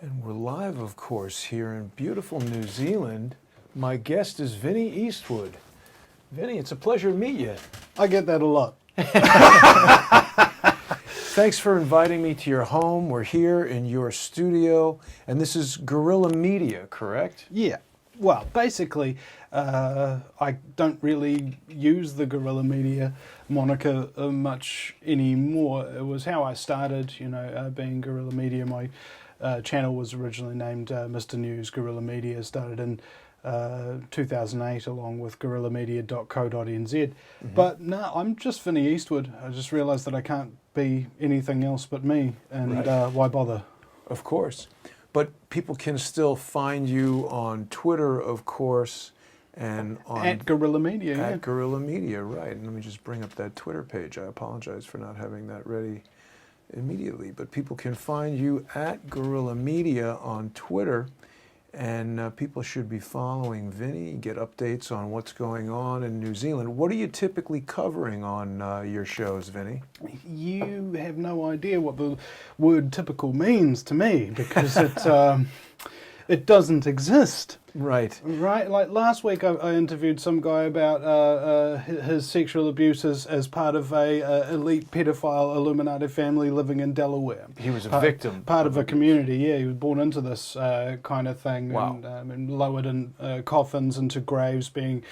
And we're live, of course, here in beautiful New Zealand. My guest is Vinny Eastwood. Vinny, it's a pleasure to meet you. I get that a lot. Thanks for inviting me to your home. We're here in your studio, and this is Guerrilla Media, correct? Yeah. Well, basically, I don't really use the Guerrilla Media moniker much anymore. It was how I started, being Guerrilla Media. My channel was originally named Mr. News Guerrilla Media. Started in 2008 along with guerrillamedia.co.nz. Mm-hmm. But no, I'm just Vinny Eastwood. I just realised that I can't be anything else but me, and right. Why bother? Of course. But people can still find you on Twitter, of course, and on... At Guerrilla Media, At yeah. Guerrilla Media, right. And let me just bring up that Twitter page. I apologize for not having that ready immediately. But people can find you at Guerrilla Media on Twitter, and people should be following Vinny, get updates on what's going on in New Zealand. What are you typically covering on your shows, Vinny? You have no idea what the word typical means to me, because it doesn't exist. Right. Right. Like last week, I interviewed some guy about his sexual abuse as part of a elite pedophile Illuminati family living in Delaware. He was a victim. Part of a community, yeah. He was born into this kind of thing. Wow. And lowered in coffins into graves, being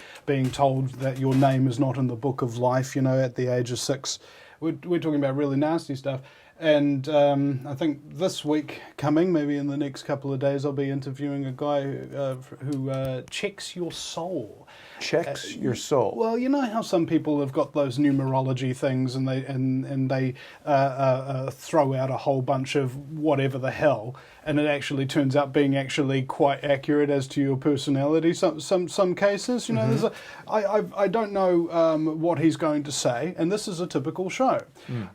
told that your name is not in the book of life, at the age of 6. We're talking about really nasty stuff. And I think this week coming, maybe in the next couple of days, I'll be interviewing a guy who checks your soul. Checks your soul. Well, you know how some people have got those numerology things, and they throw out a whole bunch of whatever the hell, and it actually turns out being actually quite accurate as to your personality. Some cases, Mm-hmm. there's I don't know what he's going to say, and this is a typical show.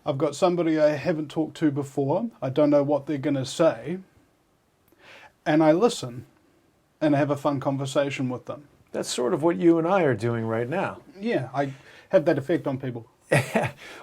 I've got somebody I haven't talked to before. I don't know what they're going to say, and I listen and have a fun conversation with them. That's sort of what you and I are doing right now. Yeah, I have that effect on people.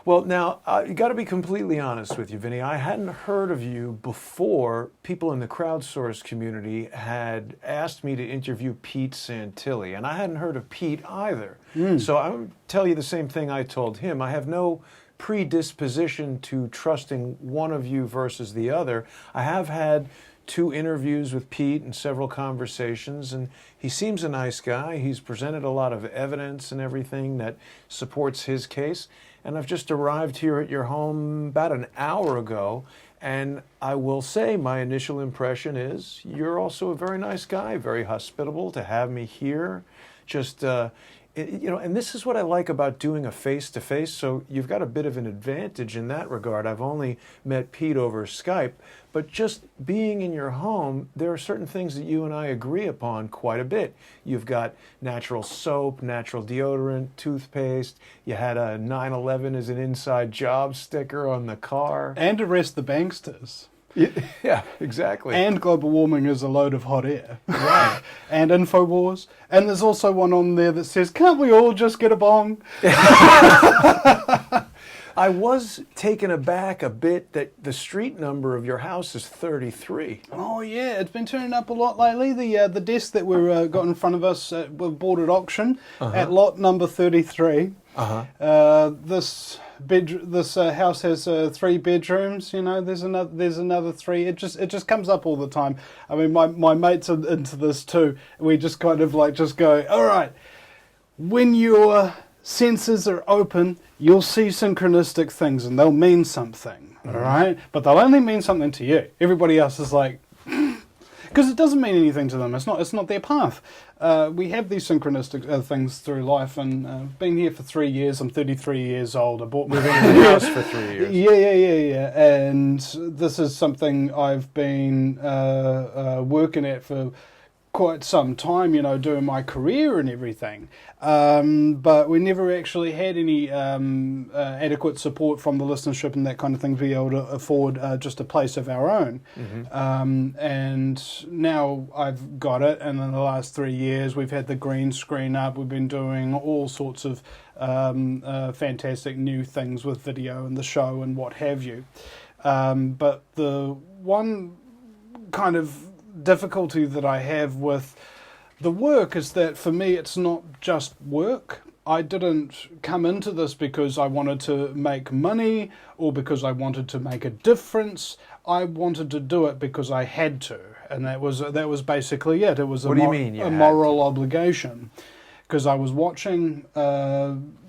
Well, now, you got to be completely honest with you, Vinny. I hadn't heard of you before people in the Crowdsource community had asked me to interview Pete Santilli, and I hadn't heard of Pete either. So I'll tell you the same thing I told him. I have no predisposition to trusting one of you versus the other. I have had 2 interviews with Pete and several conversations, and he seems a nice guy. He's presented a lot of evidence and everything that supports his case. And I've just arrived here at your home about an hour ago, and I will say my initial impression is you're also a very nice guy, very hospitable to have me here. Just, and this is what I like about doing a face-to-face, so you've got a bit of an advantage in that regard. I've only met Pete over Skype, but just being in your home, there are certain things that you and I agree upon quite a bit. You've got natural soap, natural deodorant, toothpaste. You had a 9/11 as an inside job sticker on the car. And arrest the banksters. Yeah, exactly. And global warming is a load of hot air. Right. And InfoWars. And there's also one on there that says, can't we all just get a bong? I was taken aback a bit that the street number of your house is 33. Oh, yeah. It's been turning up a lot lately. The desk that we've got in front of us, we've bought at auction at lot number 33. This house has 3 bedrooms. There's another 3. It just comes up all the time. I mean, my mates are into this too. We just kind of just go, all right, when your senses are open, you'll see synchronistic things, and they'll mean something. All right, but they'll only mean something to you. Everybody else is like, because it doesn't mean anything to them. It's not their path. We have these synchronistic things through life, and I've been here for 3 years. I'm 33 years old. I bought my house for 3 years. Yeah. And this is something I've been working at for quite some time, doing my career and everything. But we never actually had any adequate support from the listenership and that kind of thing to be able to afford just a place of our own. And now I've got it, and in the last 3 years we've had the green screen up. We've been doing all sorts of fantastic new things with video and the show and what have you. But the one kind of difficulty that I have with the work is that for me it's not just work. I didn't come into this because I wanted to make money or because I wanted to make a difference. I wanted to do it because I had to, and that was basically it. It was What do you mean you a had moral obligation, because I was watching, don't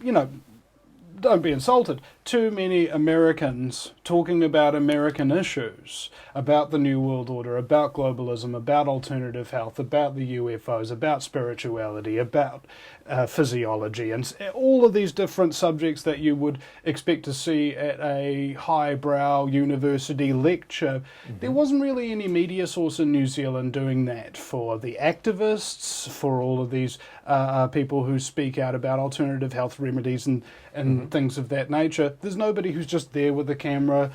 be insulted, too many Americans talking about American issues, about the New World Order, about globalism, about alternative health, about the UFOs, about spirituality, about physiology, and all of these different subjects that you would expect to see at a highbrow university lecture. Mm-hmm. There wasn't really any media source in New Zealand doing that for the activists, for all of these people who speak out about alternative health remedies and mm-hmm. things of that nature. There's nobody who's just there with the camera,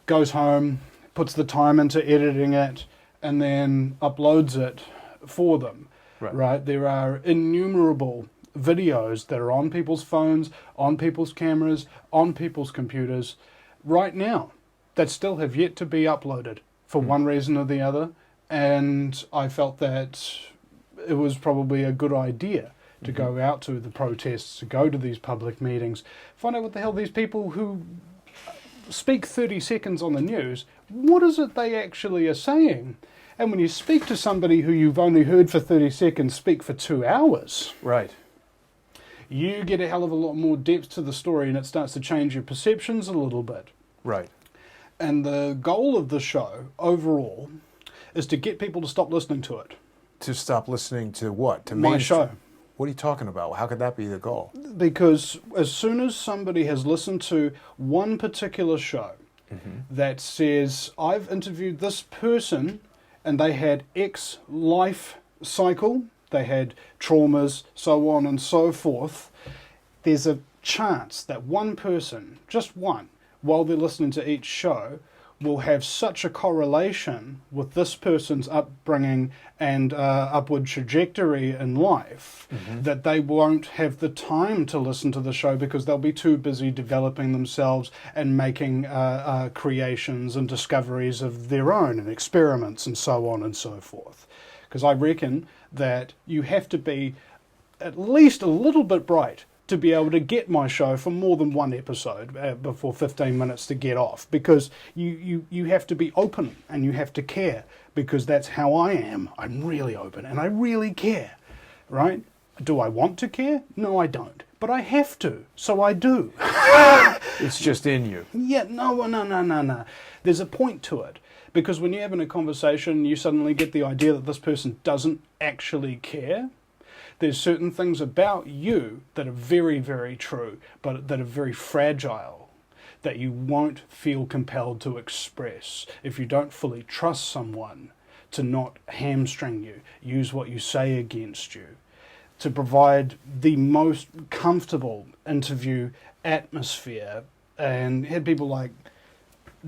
goes home, puts the time into editing it, and then uploads it for them. Right? There are innumerable videos that are on people's phones, on people's cameras, on people's computers right now that still have yet to be uploaded for one reason or the other. And I felt that it was probably a good idea to go out to the protests, to go to these public meetings, find out what the hell these people who speak 30 seconds on the news, what is it they actually are saying? And when you speak to somebody who you've only heard for 30 seconds speak for 2 hours, right, you get a hell of a lot more depth to the story, and it starts to change your perceptions a little bit. Right. And the goal of the show overall is to get people to stop listening to it. To stop listening to what? To my show. What are you talking about? How could that be the goal? Because as soon as somebody has listened to one particular show that says, I've interviewed this person and they had X life cycle, they had traumas, so on and so forth, there's a chance that one person, just one, while they're listening to each show, will have such a correlation with this person's upbringing and upward trajectory in life that they won't have the time to listen to the show because they'll be too busy developing themselves and making creations and discoveries of their own and experiments and so on and so forth. Because I reckon that you have to be at least a little bit bright to be able to get my show for more than one episode before 15 minutes to get off, because you have to be open and you have to care, because that's how I am. I'm really open and I really care, right? Do I want to care? No, I don't. But I have to, so I do. It's just in you. Yeah, no. There's a point to it. Because when you're having a conversation, you suddenly get the idea that this person doesn't actually care. There's certain things about you that are very, very true, but that are very fragile, that you won't feel compelled to express if you don't fully trust someone to not hamstring you, use what you say against you, to provide the most comfortable interview atmosphere. And had people like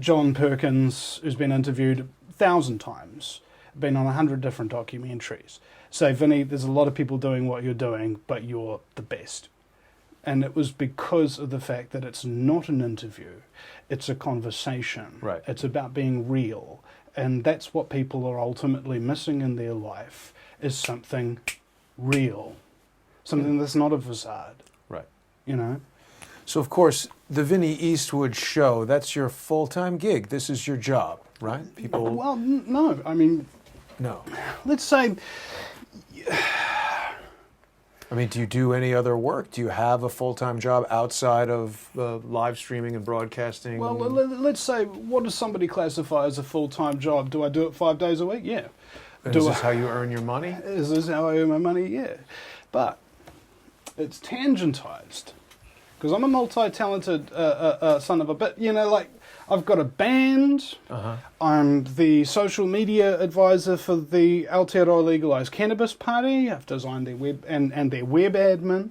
John Perkins, who's been interviewed 1,000 times, been on 100 different documentaries, say, Vinny, there's a lot of people doing what you're doing, but you're the best. And it was because of the fact that it's not an interview, it's a conversation. Right. It's about being real. And that's what people are ultimately missing in their life, is something real. Something that's not a facade. Right. You know? So, of course, the Vinny Eastwood show, that's your full-time gig. This is your job, right? People. Well, no. I mean, no. Let's say. I mean, do you do any other work? Do you have a full-time job outside of live streaming and broadcasting? Well, let's say, what does somebody classify as a full-time job? Do I do it 5 days a week? Yeah. Is this how you earn your money? Is this how I earn my money? Yeah. But it's tangentized. Because I'm a multi-talented son of a bit. You know, like, I've got a band. I'm the social media advisor for the Aotearoa Legalised Cannabis Party. I've designed their web and their web admin.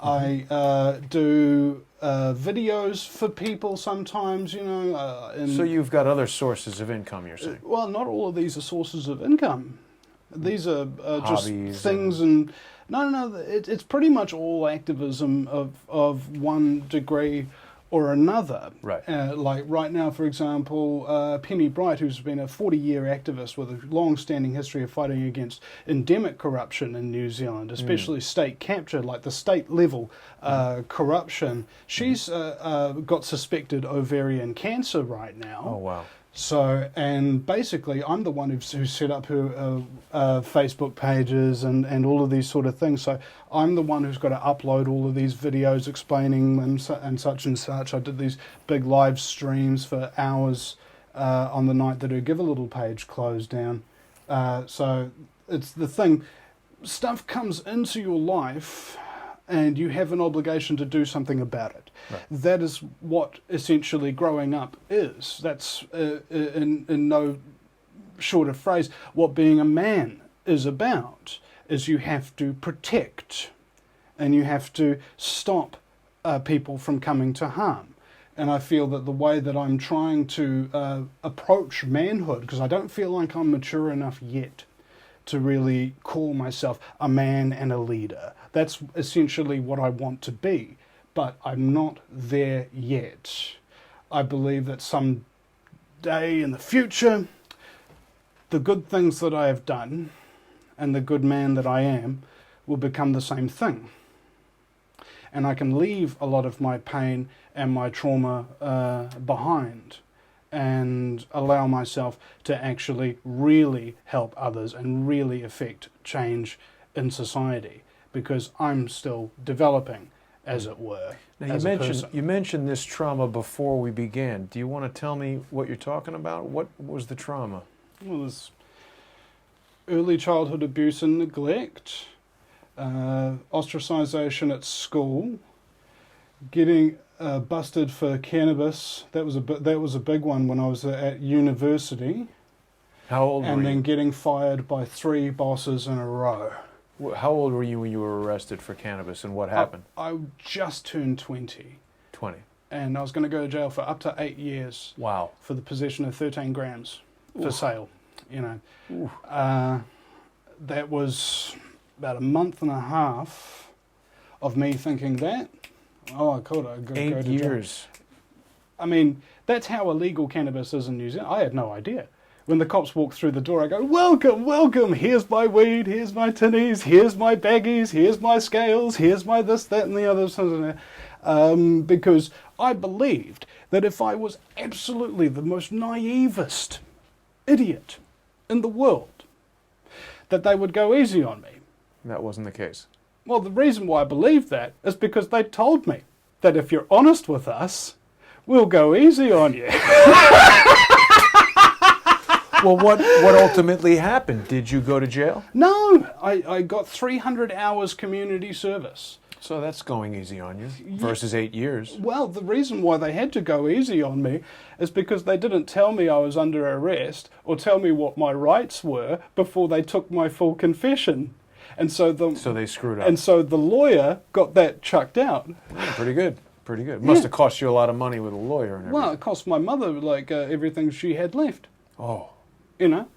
I do videos for people sometimes, you know. So you've got other sources of income, you're saying? Well, not all of these are sources of income. These are just hobbies things and... No, it's pretty much all activism of one degree or another. Right. Like right now, for example, Penny Bright, who's been a 40-year activist with a long-standing history of fighting against endemic corruption in New Zealand, especially state capture, like the state-level corruption. She's got suspected ovarian cancer right now. Oh, wow. So, and basically, I'm the one who set up her Facebook pages and all of these sort of things. So, I'm the one who's got to upload all of these videos explaining them and such and such. I did these big live streams for hours on the night that her Give a Little page closed down. So, it's the thing. Stuff comes into your life, and you have an obligation to do something about it. Right. That is what essentially growing up is. That's, in no shorter phrase, what being a man is about, is you have to protect and you have to stop people from coming to harm. And I feel that the way that I'm trying to approach manhood, because I don't feel like I'm mature enough yet to really call myself a man and a leader. That's essentially what I want to be, but I'm not there yet. I believe that some day in the future, the good things that I have done and the good man that I am will become the same thing. And I can leave a lot of my pain and my trauma behind and allow myself to actually really help others and really affect change in society, because I'm still developing, as it were. Now, you mentioned this trauma before we began. Do you want to tell me what you're talking about? What was the trauma? Well, there's early childhood abuse and neglect, ostracization at school, getting busted for cannabis. That was a big one when I was at university. How old were you? And then getting fired by 3 bosses in a row. How old were you when you were arrested for cannabis, and what happened? I just turned 20. 20. And I was going to go to jail for up to 8 years. Wow. For the possession of 13 grams for sale. You know, that was about a month and a half of me thinking that. Oh, I could. I'd go to 8 years. Jail. I mean, that's how illegal cannabis is in New Zealand. I had no idea. When the cops walk through the door, I go, welcome, welcome, here's my weed, here's my tinnies, here's my baggies, here's my scales, here's my this, that, and the other. Because I believed that if I was absolutely the most naivest idiot in the world, that they would go easy on me. That wasn't the case. Well, the reason why I believed that is because they told me that if you're honest with us, we'll go easy on you. Well, what ultimately happened? Did you go to jail? No, I got 300 hours community service. So that's going easy on you versus 8 years. Well, the reason why they had to go easy on me is because they didn't tell me I was under arrest or tell me what my rights were before they took my full confession. And so they screwed up. And so the lawyer got that chucked out. Yeah, pretty good. Pretty good. Must have cost you a lot of money with a lawyer and everything. Well, it cost my mother like everything she had left. Oh. You know,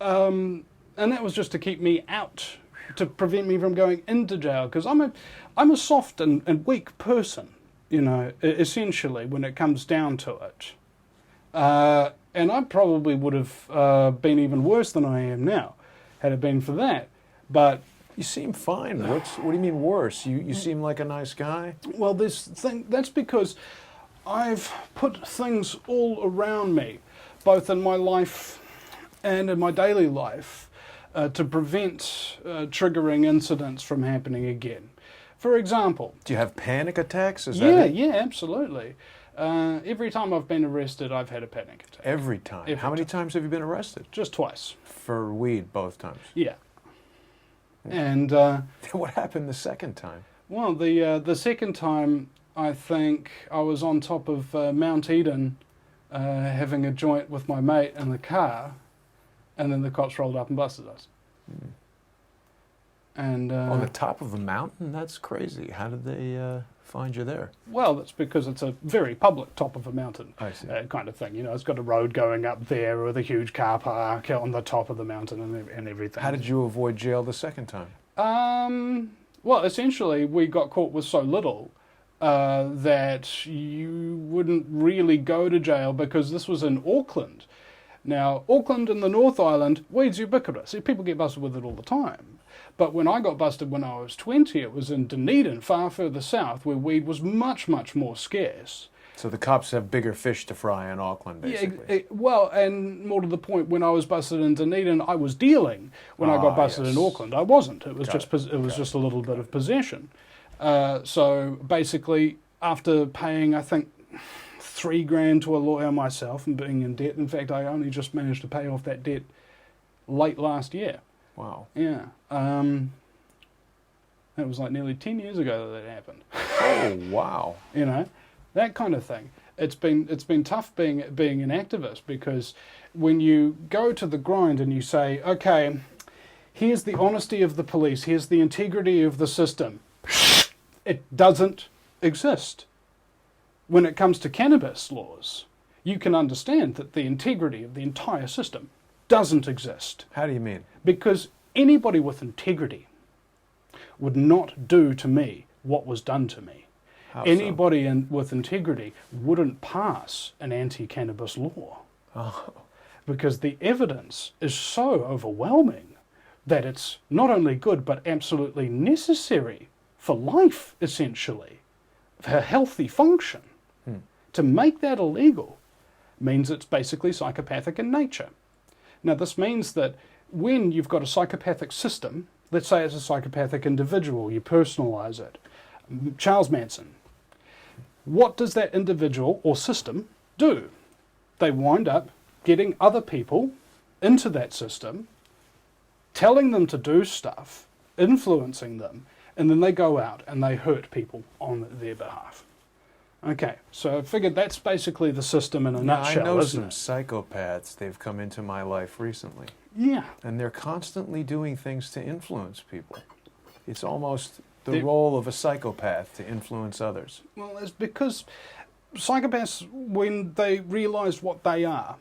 and that was just to keep me out, to prevent me from going into jail, because I'm a soft and weak person, you know, essentially, when it comes down to it. And I probably would have been even worse than I am now, had it been for that. But you seem fine. What do you mean worse? You seem like a nice guy. Well, that's because I've put things all around me, both in my life and in my daily life, to prevent triggering incidents from happening again. For example... Do you have panic attacks? Is that it? Yeah, absolutely. Every time I've been arrested, I've had a panic attack. Every time? How many times have you been arrested? Just twice. For weed, both times? Yeah. And... what happened the second time? Well, the second time, I think I was on top of Mount Eden, having a joint with my mate in the car, and then the cops rolled up and busted us. Mm. And on the top of a mountain? That's crazy. How did they find you there? Well, that's because it's a very public top of a mountain. I see. Kind of thing. You know, it's got a road going up there with a huge car park on the top of the mountain and everything. How did you avoid jail the second time? Well, essentially, we got caught with so little that you wouldn't really go to jail because this was in Auckland. Now, Auckland and the North Island, weed's ubiquitous. People get busted with it all the time. But when I got busted when I was 20, it was in Dunedin, far further south, where weed was much, much more scarce. So the cops have bigger fish to fry in Auckland, basically. Yeah, well, and more to the point, when I was busted in Dunedin, I was dealing. When I got busted in Auckland, I wasn't. It was just a little bit of possession. So basically, after paying, I think, $3,000 to a lawyer myself and being in debt. In fact, I only just managed to pay off that debt late last year. Wow. Yeah. It was like nearly 10 years ago that happened. Oh, wow. You know, that kind of thing. It's been tough being an activist, because when you go to the grind and you say, okay, here's the honesty of the police, here's the integrity of the system, it doesn't exist. When it comes to cannabis laws, you can understand that the integrity of the entire system doesn't exist. How do you mean? Because anybody with integrity would not do to me what was done to me. How Anybody with integrity wouldn't pass an anti-cannabis law. Oh. Because the evidence is so overwhelming that it's not only good but absolutely necessary for life, essentially, for healthy function. To make that illegal means it's basically psychopathic in nature. Now, this means that when you've got a psychopathic system, let's say it's a psychopathic individual, you personalize it. Charles Manson. What does that individual or system do? They wind up getting other people into that system, telling them to do stuff, influencing them, and then they go out and they hurt people on their behalf. Okay, so I figured that's basically the system in a nutshell, I know isn't some it? psychopaths. They've come into my life recently. Yeah. And they're constantly doing things to influence people. It's almost the role of a psychopath to influence others. Well, it's because psychopaths, when they realise what they are,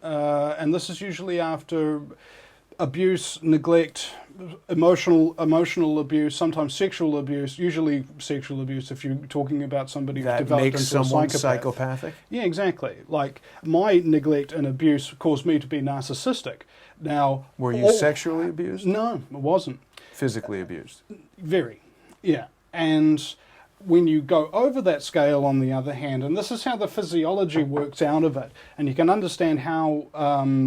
and this is usually after abuse, neglect, emotional abuse, sometimes sexual abuse, usually sexual abuse if you're talking about somebody who's That developed makes into someone a psychopath. psychopathic? Yeah, exactly. Like, my neglect and abuse caused me to be narcissistic. Now, Were you sexually abused? No, it wasn't. Physically abused? Very, yeah. And when you go over that scale, on the other hand, and this is how the physiology works out of it, and you can understand how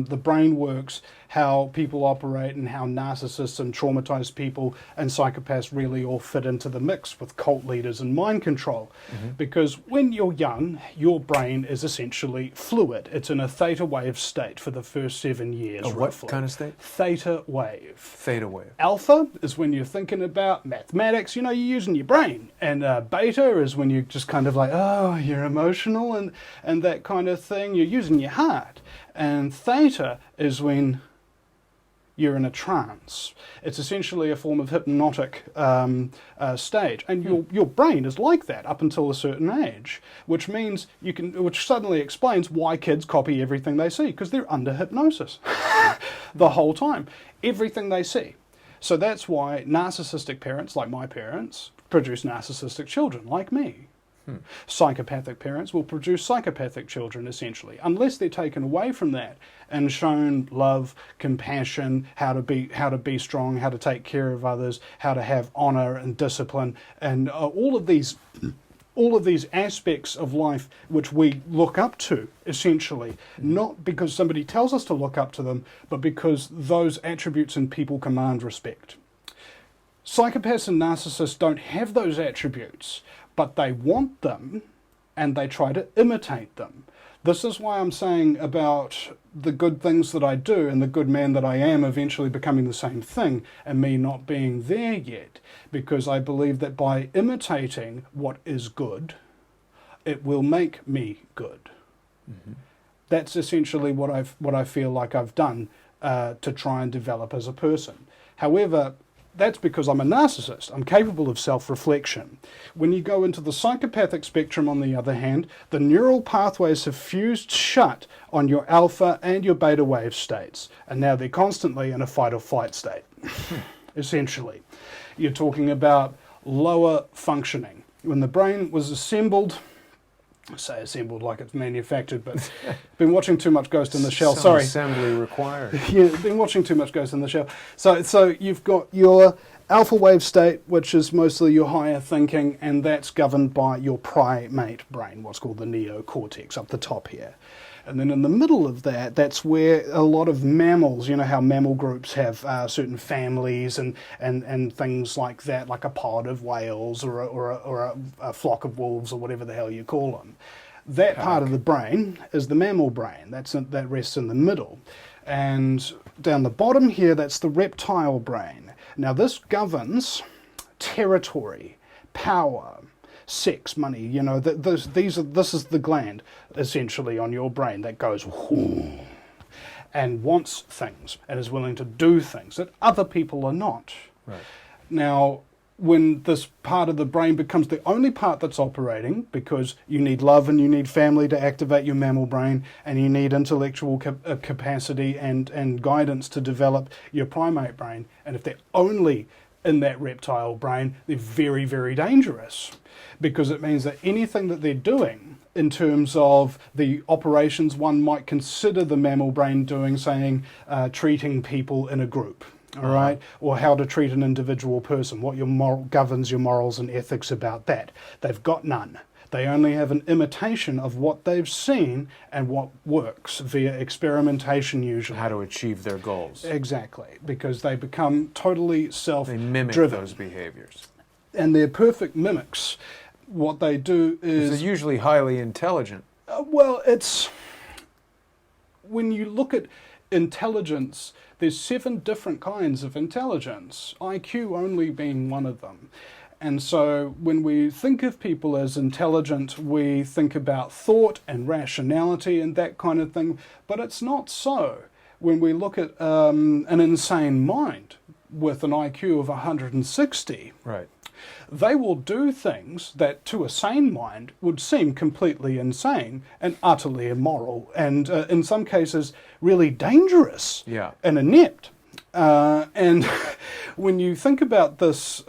the brain works, how people operate, and how narcissists and traumatized people and psychopaths really all fit into the mix with cult leaders and mind control. Because when you're young, your brain is essentially fluid. It's in a theta wave state for the first 7 years. A what kind of state? Theta wave. Theta wave. Alpha is when you're thinking about mathematics, you know, you're using your brain. And beta is when you're just kind of like, oh, you're emotional and that kind of thing. You're using your heart. And theta is when you're in a trance. It's essentially a form of hypnotic state. And your brain is like that up until a certain age, which means which suddenly explains why kids copy everything they see, because they're under hypnosis the whole time. Everything they see. So that's why narcissistic parents, like my parents, produce narcissistic children, like me. Psychopathic parents will produce psychopathic children, essentially, unless they're taken away from that and shown love, compassion, how to be strong, how to take care of others, how to have honor and discipline, and all of these aspects of life which we look up to, essentially, not because somebody tells us to look up to them, but because those attributes in people command respect. Psychopaths and narcissists don't have those attributes, but they want them, and they try to imitate them. This is why I'm saying about the good things that I do and the good man that I am eventually becoming the same thing, and me not being there yet, because I believe that by imitating what is good, it will make me good. That's essentially what I feel like I've done to try and develop as a person. However, that's because I'm a narcissist. I'm capable of self-reflection. When you go into the psychopathic spectrum, on the other hand, the neural pathways have fused shut on your alpha and your beta wave states, and now they're constantly in a fight or flight state, essentially. You're talking about lower functioning. when the brain was assembled, I say assembled like it's manufactured, but been watching too much Ghost in the Shell. Some Sorry. assembly required. Yeah, been watching too much Ghost in the Shell. So you've got your alpha wave state, which is mostly your higher thinking, and that's governed by your primate brain, what's called the neocortex, up the top here. And then in the middle of that, that's where a lot of mammals, you know how mammal groups have certain families and things like that, like a pod of whales or a flock of wolves or whatever the hell you call them. That part of the brain is the mammal brain. That rests in the middle. And down the bottom here, that's the reptile brain. Now this governs territory, power, sex, money, you know, this is the gland essentially on your brain that goes whoo, and wants things and is willing to do things that other people are not. Right. Now, when this part of the brain becomes the only part that's operating, because you need love and you need family to activate your mammal brain, and you need intellectual capacity and guidance to develop your primate brain, and if they're only in that reptile brain, they're very, very dangerous, because it means that anything that they're doing in terms of the operations one might consider the mammal brain doing, saying treating people in a group, all right, or how to treat an individual person, what governs your morals and ethics about that. They've got none. They only have an imitation of what they've seen and what works via experimentation usually. How to achieve their goals. Exactly, because they become totally self-driven. They mimic those behaviors. And they're perfect mimics. What they do is... They're usually highly intelligent. Well, it's... When you look at intelligence, there's 7 different kinds of intelligence, IQ only being one of them. And so when we think of people as intelligent, we think about thought and rationality and that kind of thing, but it's not so. When we look at an insane mind with an IQ of 160, right, they will do things that to a sane mind would seem completely insane and utterly immoral, and in some cases really dangerous and inept. And when you think about this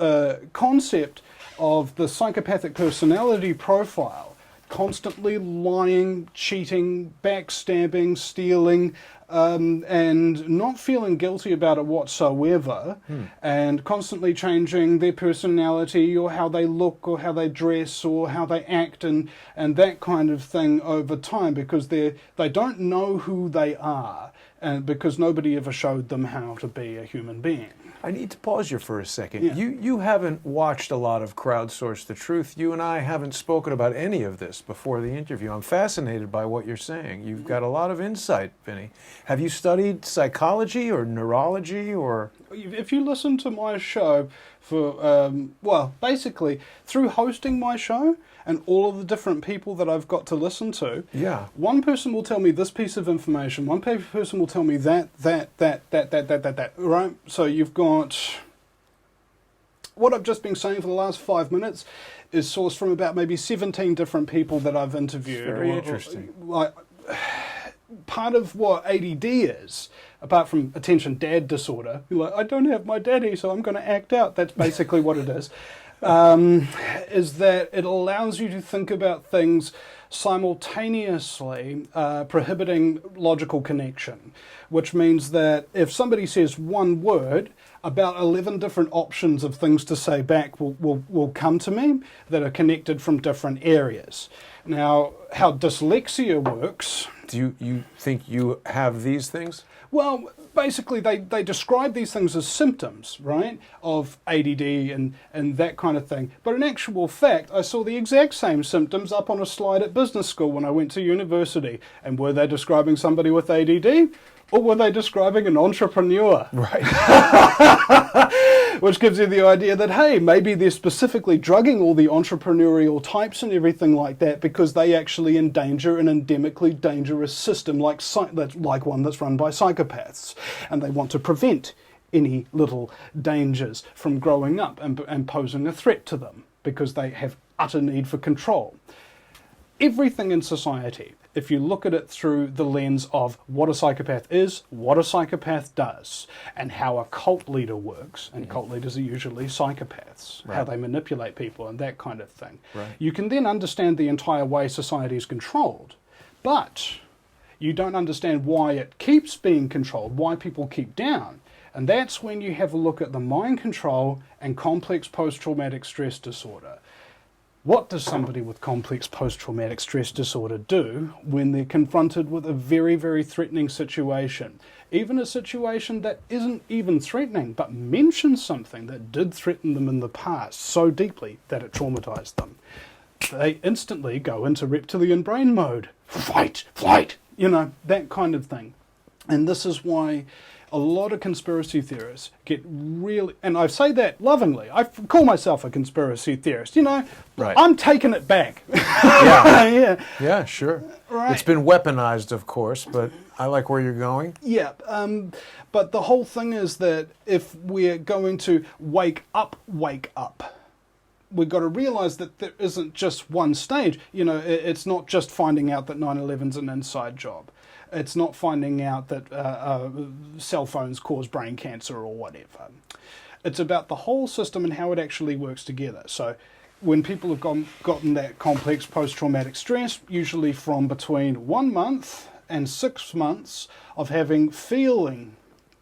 concept of the psychopathic personality profile, constantly lying, cheating, backstabbing, stealing, and not feeling guilty about it whatsoever, and constantly changing their personality or how they look or how they dress or how they act and that kind of thing over time, because they don't know who they are, and because nobody ever showed them how to be a human being. I need to pause you for a second. Yeah. You haven't watched a lot of Crowdsource the Truth. You and I haven't spoken about any of this before the interview. I'm fascinated by what you're saying. You've got a lot of insight, Vinny. Have you studied psychology or neurology or... If you listen to my show for, well, basically, through hosting my show and all of the different people that I've got to listen to, one person will tell me this piece of information, one person will tell me that, right? So you've got... What I've just been saying for the last 5 minutes is sourced from about maybe 17 different people that I've interviewed. Very interesting. Like, part of what ADD is, apart from attention dad disorder, you're like, I don't have my daddy, so I'm going to act out. That's basically what it is that it allows you to think about things simultaneously, prohibiting logical connection, which means that if somebody says one word, about 11 different options of things to say back will come to me that are connected from different areas. Now, how dyslexia works... Do you think you have these things? Well, basically they describe these things as symptoms, right, of ADD and that kind of thing. But in actual fact, I saw the exact same symptoms up on a slide at business school when I went to university. And were they describing somebody with ADD? Or were they describing an entrepreneur? Right. Which gives you the idea that, hey, maybe they're specifically drugging all the entrepreneurial types and everything like that because they actually endanger an endemically dangerous system like one that's run by psychopaths. And they want to prevent any little dangers from growing up and posing a threat to them because they have utter need for control. Everything in society if you look at it through the lens of what a psychopath is, what a psychopath does, and how a cult leader works, and cult leaders are usually psychopaths, how they manipulate people and that kind of thing, you can then understand the entire way society is controlled. But you don't understand why it keeps being controlled, why people keep down. And that's when you have a look at the mind control and complex post-traumatic stress disorder. What does somebody with complex post-traumatic stress disorder do when they're confronted with a very, very threatening situation? Even a situation that isn't even threatening, but mentions something that did threaten them in the past so deeply that it traumatized them. They instantly go into reptilian brain mode. Fight, flight, you know, that kind of thing. And this is why a lot of conspiracy theorists get really, and I say that lovingly, I call myself a conspiracy theorist, you know, I'm taking it back. Yeah, sure. Right. It's been weaponized, of course, but I like where you're going. Yeah, but the whole thing is that if we're going to wake up, we've got to realize that there isn't just one stage. You know, it's not just finding out that 9/11's an inside job. It's not finding out that cell phones cause brain cancer or whatever. It's about the whole system and how it actually works together. So when people have gotten that complex post-traumatic stress, usually from between 1 month and 6 months of having feeling,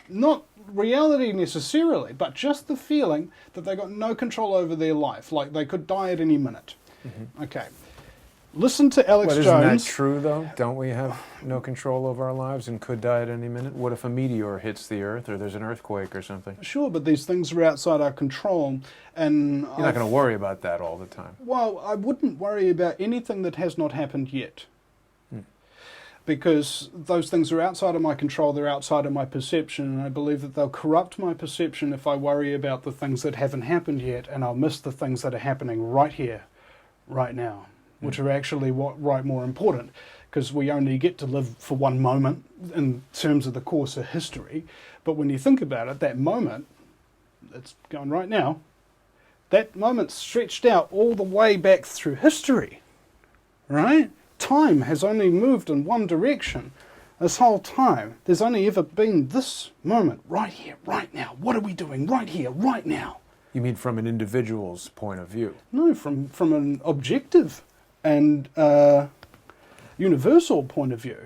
not reality necessarily, but just the feeling that they got no control over their life, like they could die at any minute. Okay. Listen to Alex Jones. Isn't that true, though? Don't we have no control over our lives and could die at any minute? What if a meteor hits the Earth or there's an earthquake or something? Sure, but these things are outside our control. And you're not going to worry about that all the time. Well, I wouldn't worry about anything that has not happened yet. Because those things are outside of my control, they're outside of my perception, and I believe that they'll corrupt my perception if I worry about the things that haven't happened yet, and I'll miss the things that are happening right here, right now. Which are actually more important, because we only get to live for one moment in terms of the course of history. But when you think about it, that moment, it's going right now, that moment's stretched out all the way back through history, right? Time has only moved in one direction this whole time. There's only ever been this moment, right here, right now. What are we doing right here, right now? You mean from an individual's point of view? No, from an objective and universal point of view.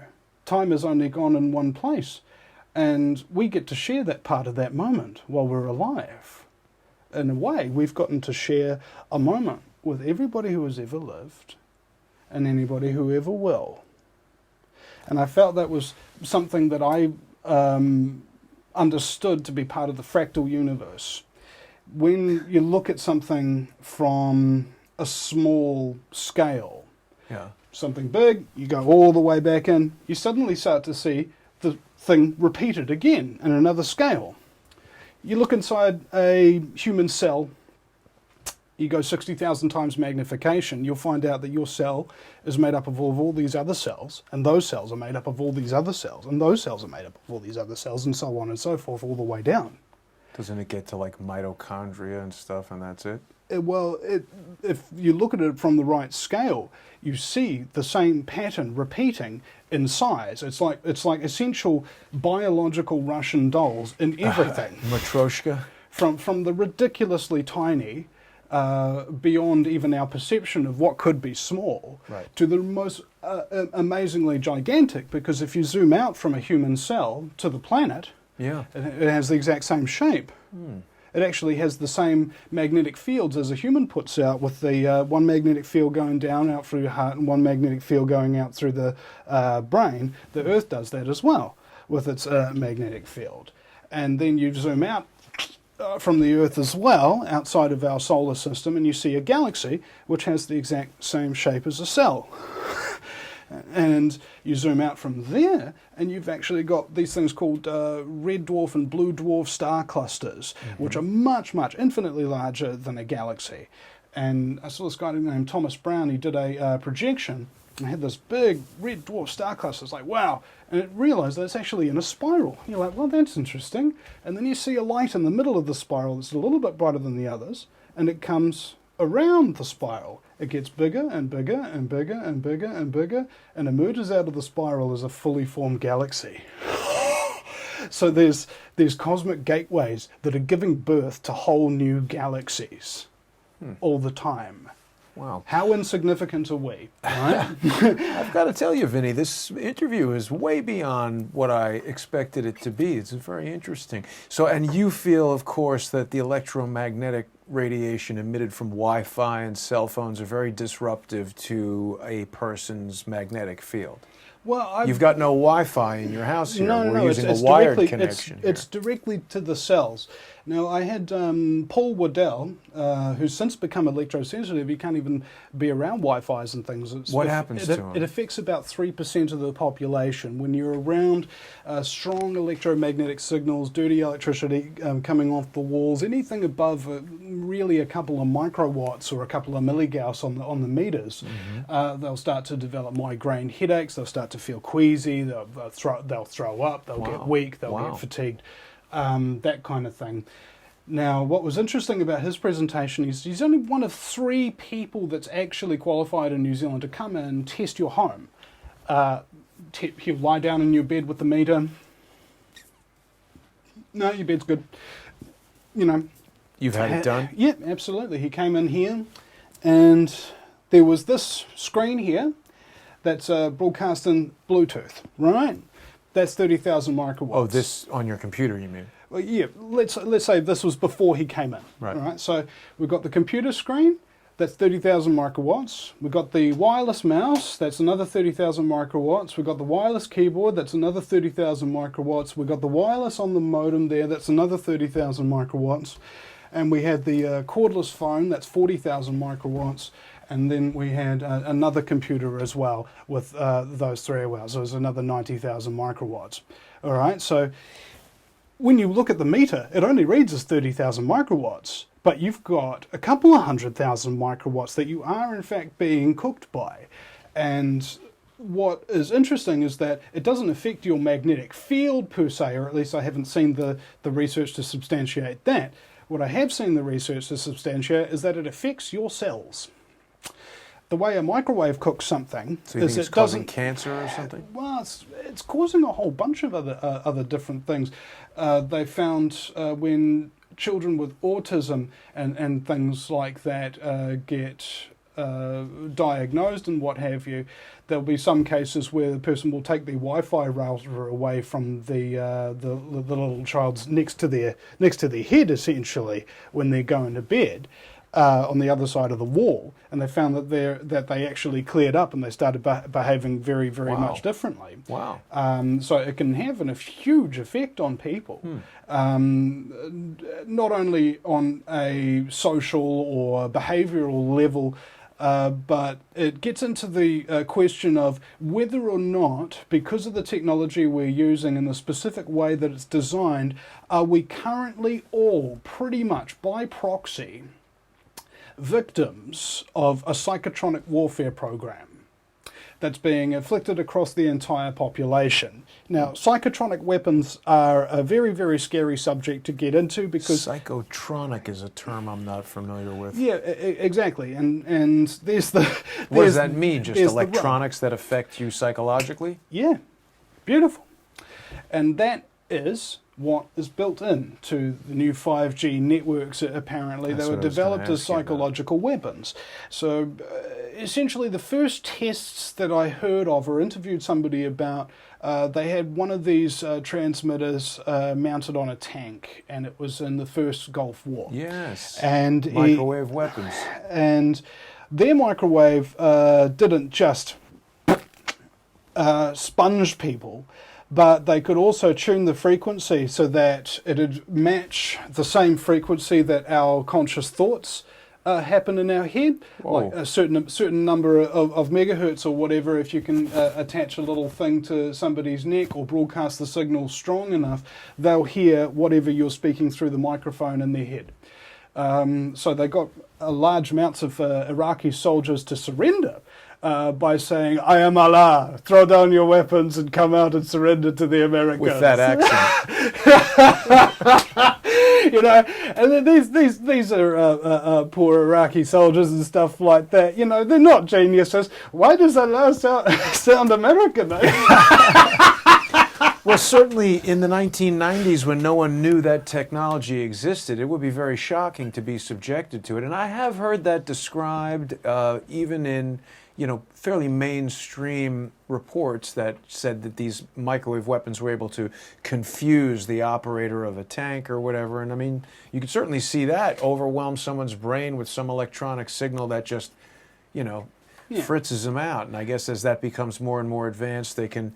Time has only gone in one place, and we get to share that part of that moment while we're alive. In a way, we've gotten to share a moment with everybody who has ever lived and anybody who ever will. And I felt that was something that I understood to be part of the fractal universe. When you look at something from a small scale, something big, you go all the way back in, you suddenly start to see the thing repeated again in another scale. You look inside a human cell, you go 60,000 times magnification, you'll find out that your cell is made up of all these other cells, and those cells are made up of all these other cells, and those cells are made up of all these other cells, and so on and so forth, all the way down. Doesn't it get to like mitochondria and stuff, and that's it? Well, if you look at it from the right scale, you see the same pattern repeating in size. It's like essential biological Russian dolls in everything. Matryoshka? From the ridiculously tiny, beyond even our perception of what could be small, to the most amazingly gigantic, because if you zoom out from a human cell to the planet, it has the exact same shape. It actually has the same magnetic fields as a human puts out, with the one magnetic field going down out through your heart and one magnetic field going out through the brain. The Earth does that as well with its magnetic field. And then you zoom out from the Earth as well, outside of our solar system, and you see a galaxy which has the exact same shape as a cell. And you zoom out from there, and you've actually got these things called red dwarf and blue dwarf star clusters, which are much, much, infinitely larger than a galaxy. And I saw this guy named Thomas Brown. He did a projection and had this big red dwarf star cluster. It's like, wow. And it realized that it's actually in a spiral. You're like, well, that's interesting. And then you see a light in the middle of the spiral that's a little bit brighter than the others, and it comes around the spiral. It gets bigger and bigger and bigger and bigger and bigger, and emerges out of the spiral as a fully formed galaxy. So there's cosmic gateways that are giving birth to whole new galaxies all the time. Wow. How insignificant are we, right? I've got to tell you, Vinny, this interview is way beyond what I expected it to be. It's very interesting. So, and you feel, of course, that the electromagnetic radiation emitted from Wi-Fi and cell phones are very disruptive to a person's magnetic field. Well, you've got no Wi-Fi in your house here. No, We're using a wired directly, connection here. It's directly to the cells. Now, I had Paul Waddell, who's since become electrosensitive. He can't even be around Wi-Fi's and things. What happens to him? It affects about 3% of the population. When you're around strong electromagnetic signals, dirty electricity coming off the walls, anything above really a couple of microwatts or a couple of milligauss on the meters, they'll start to develop migraine headaches. They'll start to feel queasy. They'll throw up. They'll get weak. They'll get fatigued. That kind of thing. Now, what was interesting about his presentation is he's only one of 3 people that's actually qualified in New Zealand to come in and test your home. He'll lie down in your bed with the meter. No, your bed's good. You know. You've had it done? Yeah, absolutely. He came in here and there was this screen here that's broadcasting Bluetooth, right? That's 30,000 microwatts. Oh, this on your computer, you mean? Well, yeah, let's say this was before he came in. Right. So we've got the computer screen, that's 30,000 microwatts. We've got the wireless mouse, that's another 30,000 microwatts. We've got the wireless keyboard, that's another 30,000 microwatts. We've got the wireless on the modem there, that's another 30,000 microwatts. And we had the cordless phone, that's 40,000 microwatts. And then we had another computer as well with those 3 hours. So it was another 90,000 microwatts. All right, so when you look at the meter, it only reads as 30,000 microwatts, but you've got a couple of 100,000 microwatts that you are in fact being cooked by. And what is interesting is that it doesn't affect your magnetic field per se, or at least I haven't seen the research to substantiate that. What I have seen the research to substantiate is that it affects your cells. The way a microwave cooks something so you is think it's causing cancer or something? Well, it's causing a whole bunch of other different things. They found when children with autism and things like that get diagnosed and what have you, there'll be some cases where the person will take the Wi-Fi router away from the little child's next to their head, essentially, when they're going to bed. On the other side of the wall, and they found that they actually cleared up and they started behaving very, very much differently. Wow! So it can have a huge effect on people, not only on a social or behavioural level, but it gets into the question of whether or not, because of the technology we're using and the specific way that it's designed, are we currently all pretty much by proxy victims of a psychotronic warfare program that's being inflicted across the entire population. Now, psychotronic weapons are a very, very scary subject to get into because... Psychotronic is a term I'm not familiar with. Yeah, exactly. And there's the... What does that mean? Just electronics that affect you psychologically? Yeah. Beautiful. And that is what is built into the new 5G networks, apparently. They were developed as psychological weapons. So essentially the first tests that I heard of or interviewed somebody about, they had one of these transmitters mounted on a tank, and it was in the first Gulf War. Yes, and microwave weapons. And their microwave didn't just sponge people, but they could also tune the frequency so that it'd match the same frequency that our conscious thoughts happen in our head. Whoa. Like a certain number of megahertz or whatever. If you can attach a little thing to somebody's neck or broadcast the signal strong enough, they'll hear whatever you're speaking through the microphone in their head. So they got large amounts of Iraqi soldiers to surrender by saying, "I am Allah, throw down your weapons and come out and surrender to the Americans." With that accent. You know, and then these are poor Iraqi soldiers and stuff like that. You know, they're not geniuses. Why does that last sound American? Well, certainly in the 1990s, when no one knew that technology existed, it would be very shocking to be subjected to it. And I have heard that described even in, fairly mainstream reports that said that these microwave weapons were able to confuse the operator of a tank or whatever. And I mean, you could certainly see that overwhelm someone's brain with some electronic signal that just, fritzes them out. And I guess as that becomes more and more advanced, they can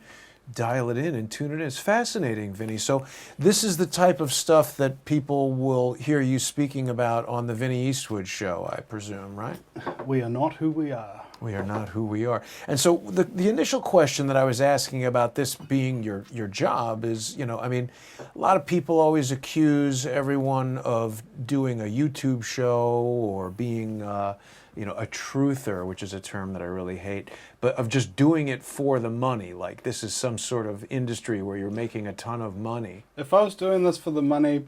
dial it in and tune it in. It's fascinating, Vinny. So this is the type of stuff that people will hear you speaking about on the Vinny Eastwood show, I presume, right? We are not who we are. We are not who we are. And so the initial question that I was asking about this being your job is, a lot of people always accuse everyone of doing a YouTube show or being a truther, which is a term that I really hate, but of just doing it for the money. Like this is some sort of industry where you're making a ton of money. If I was doing this for the money,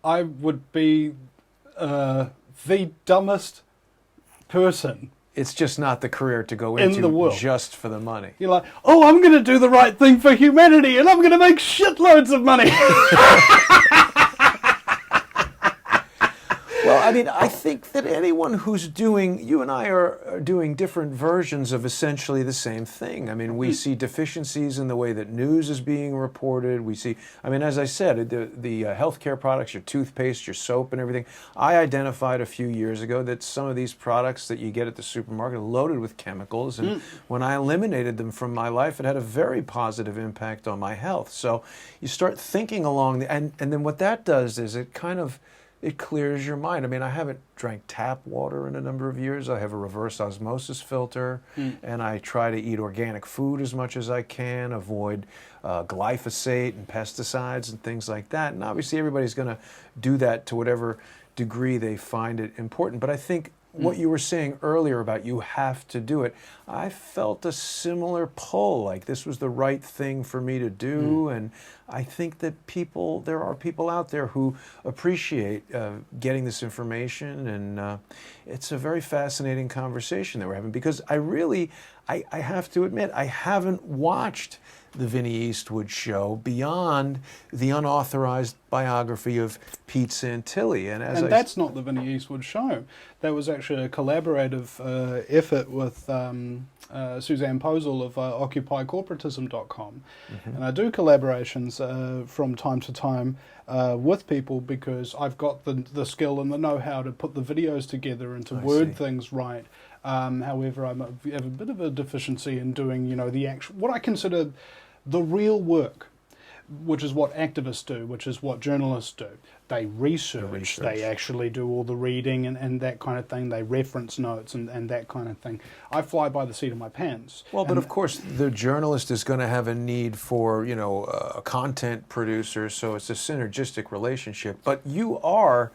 I would be the dumbest person. It's just not the career to go into in the world. Just for the money. You're like, oh, I'm going to do the right thing for humanity and I'm going to make shitloads of money. Well, I think that anyone who's you and I are doing different versions of essentially the same thing. We see deficiencies in the way that news is being reported. We see, as I said, the healthcare products, your toothpaste, your soap and everything. I identified a few years ago that some of these products that you get at the supermarket are loaded with chemicals. And when I eliminated them from my life, it had a very positive impact on my health. So you start thinking along, and then what that does is it clears your mind. I haven't drank tap water in a number of years. I have a reverse osmosis filter, and I try to eat organic food as much as I can, avoid glyphosate and pesticides and things like that. And obviously everybody's going to do that to whatever degree they find it important. But I think what you were saying earlier about you have to do it, I felt a similar pull, like this was the right thing for me to do. And I think that there are people out there who appreciate getting this information, and it's a very fascinating conversation that we're having, because I have to admit, I haven't watched the Vinny Eastwood show beyond the unauthorized biography of Pete Santilli. And that's not the Vinny Eastwood show. That was actually a collaborative effort with Suzanne Posel of OccupyCorporatism.com. And I do collaborations from time to time with people because I've got the skill and the know-how to put the videos together and to word things right. However, I have a bit of a deficiency in doing, the actual, what I consider the real work, which is what activists do, which is what journalists do. They research. They actually do all the reading and that kind of thing. They reference notes and that kind of thing. I fly by the seat of my pants. Well, but of course, the journalist is going to have a need for, a content producer, so it's a synergistic relationship. But you are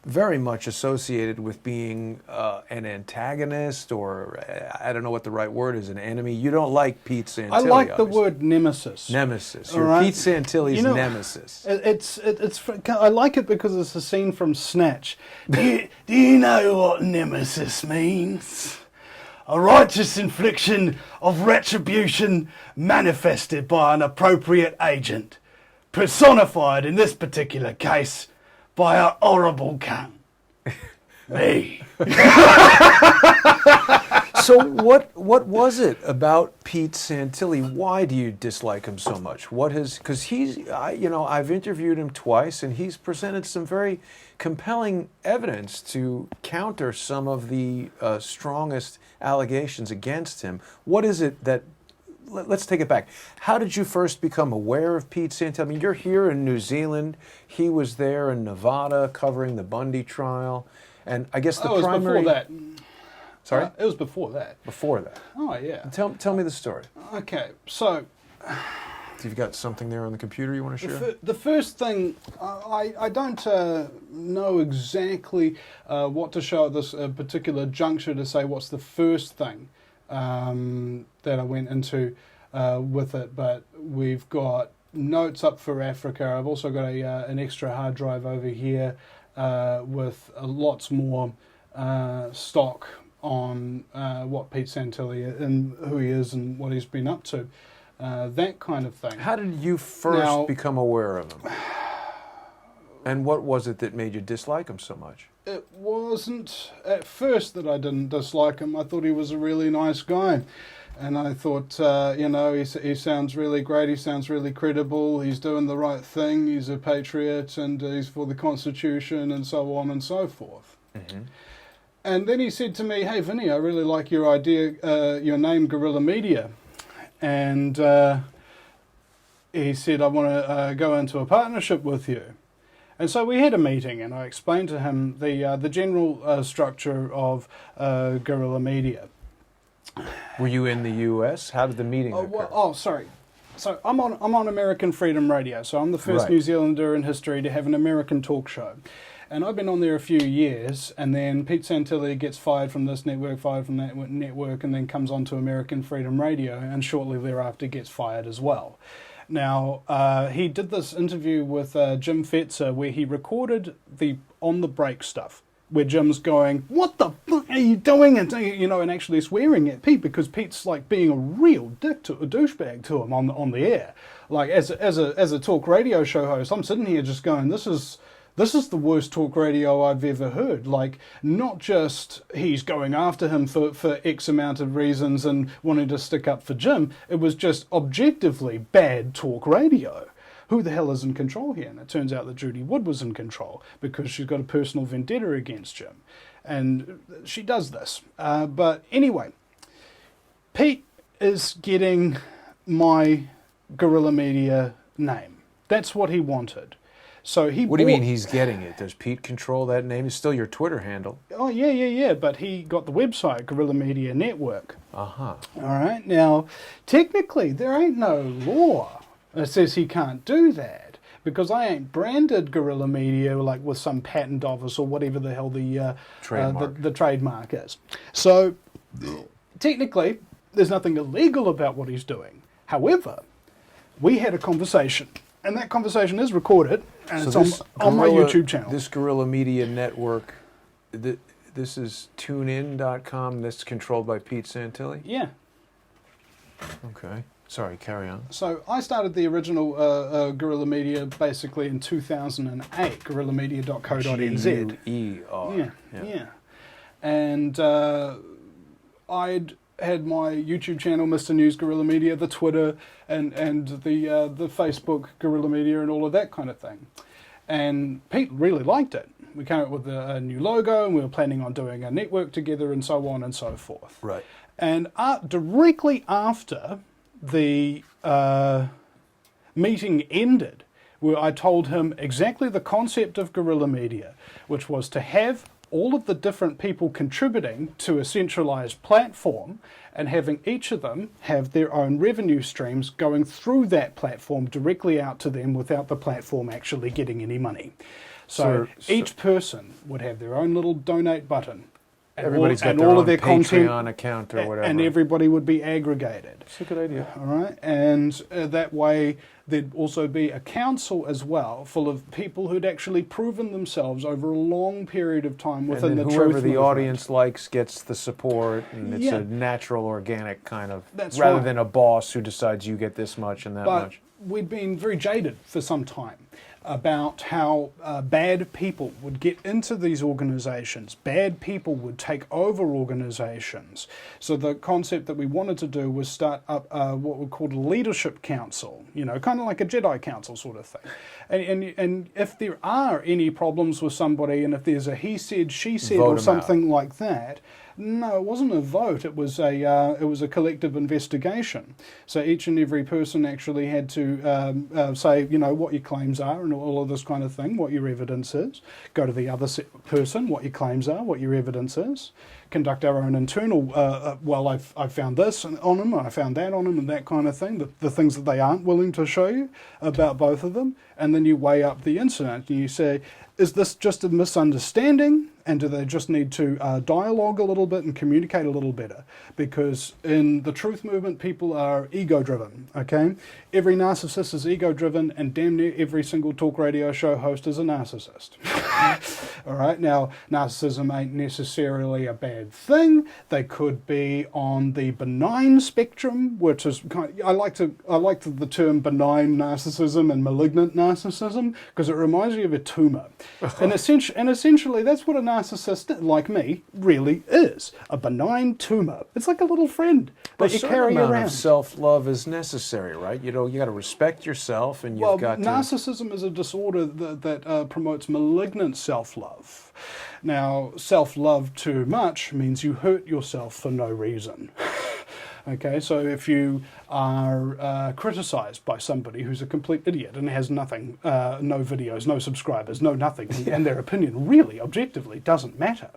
very much associated with being an antagonist, or I don't know what the right word is, an enemy. You don't like Pete Santilli. I like the obviously. word nemesis. Nemesis. You're right? Pete Santilli's nemesis. It's I like it because it's a scene from Snatch. Do you know what nemesis means? A righteous infliction of retribution manifested by an appropriate agent, personified in this particular case by a horrible cunt. Me. So what was it about Pete Santilli? Why do you dislike him so much? Because I've interviewed him twice, and he's presented some very compelling evidence to counter some of the strongest allegations against him. What is it that? Let's take it back. How did you first become aware of Pete Santilli? You're here in New Zealand. He was there in Nevada covering the Bundy trial. And I guess the primary... It was before that. Sorry? It was before that. Before that. Oh, yeah. Tell me the story. Okay, so... You've got something there on the computer you want to share? The first thing, I don't know exactly what to show at this particular juncture to say what's the first thing that I went into with it, but we've got notes up for Africa. I've also got an extra hard drive over here with lots more stock on what Pete Santilli and who he is and what he's been up to. That kind of thing. How did you first become aware of him? And what was it that made you dislike him so much? It wasn't at first that I didn't dislike him. I thought he was a really nice guy. And I thought, he sounds really great, he sounds really credible, he's doing the right thing, he's a patriot, and he's for the Constitution, and so on and so forth. Mm-hmm. And then he said to me, hey, Vinny, I really like your idea, your name, Guerrilla Media. And he said, I want to go into a partnership with you. And so we had a meeting, and I explained to him the general structure of Guerrilla Media. Were you in the U.S.? How did the meeting occur? Sorry. So I'm on American Freedom Radio. So I'm the first New Zealander in history to have an American talk show. And I've been on there a few years, and then Pete Santilli gets fired from this network, fired from that network, and then comes on to American Freedom Radio, and shortly thereafter gets fired as well. Now, he did this interview with Jim Fetzer where he recorded the on-the-break stuff, where Jim's going, what the fuck are you doing? And, and actually swearing at Pete, because Pete's like being a real douchebag to him on the air. Like, as a talk radio show host, I'm sitting here just going, this is the worst talk radio I've ever heard. Like, not just he's going after him for X amount of reasons and wanting to stick up for Jim, it was just objectively bad talk radio. Who the hell is in control here? And it turns out that Judy Wood was in control because she's got a personal vendetta against Jim. And she does this. But anyway, Pete is getting my Guerrilla Media name. That's what he wanted. So he. What do you mean he's getting it? Does Pete control that name? It's still your Twitter handle. Oh, yeah. But he got the website, Guerrilla Media Network. Uh-huh. All right. Now, technically, there ain't no law that says he can't do that, because I ain't branded Guerrilla Media like with some patent office or whatever the hell the trademark is. So technically, there's nothing illegal about what he's doing. However, we had a conversation, and that conversation is recorded, and so it's on my YouTube channel. This Guerrilla Media Network, this is TuneIn.com. That's controlled by Pete Santilli? Yeah. Okay. Sorry, carry on. So I started the original Guerrilla Media basically in 2008, guerrillamedia.co.nz. G-U-E-R. Yeah. And I'd had my YouTube channel, Mr. News Guerrilla Media, the Twitter, and the Facebook Guerrilla Media, and all of that kind of thing. And Pete really liked it. We came up with a new logo, and we were planning on doing a network together, and so on and so forth. Right. And directly after the meeting ended, where I told him exactly the concept of Guerrilla Media, which was to have all of the different people contributing to a centralized platform and having each of them have their own revenue streams going through that platform directly out to them without the platform actually getting any money. So each person would have their own little donate button. Everybody's got their own Patreon account or whatever. And everybody would be aggregated. It's a good idea. All right. And that way there'd also be a council as well, full of people who'd actually proven themselves over a long period of time within the truth movement. Whoever the audience likes gets the support, and it's a natural, organic kind of, rather than a boss who decides you get this much and that much. We'd been very jaded for some time about how bad people would get into these organizations. Bad people would take over organizations. So the concept that we wanted to do was start up what we called a leadership council, kind of like a Jedi council sort of thing. And if there are any problems with somebody, and if there's a he said, she said, or something like that, no, it wasn't a vote. It was a collective investigation. So each and every person actually had to say, what your claims are and all of this kind of thing, what your evidence is. Go to the other person, what your claims are, what your evidence is. Conduct our own internal. I found this on them, and I found that on them, and that kind of thing. The things that they aren't willing to show you about both of them, and then you weigh up the incident and you say, is this just a misunderstanding? And do they just need to dialogue a little bit and communicate a little better? Because in the truth movement, people are ego-driven, okay? Every narcissist is ego-driven, and damn near every single talk radio show host is a narcissist. All right, now, narcissism ain't necessarily a bad thing. They could be on the benign spectrum, which is I like the term benign narcissism and malignant narcissism because it reminds you of a tumor. And essentially, that's what a narcissist like me really is, a benign tumor. It's like a little friend that you carry around. A certain amount of self-love is necessary, right? You got to respect yourself, and you've got to... narcissism is a disorder that promotes malignant self-love. Now, self-love too much means you hurt yourself for no reason. Okay, so if you are criticized by somebody who's a complete idiot and has nothing, no videos, no subscribers, no nothing, and their opinion really, objectively, doesn't matter.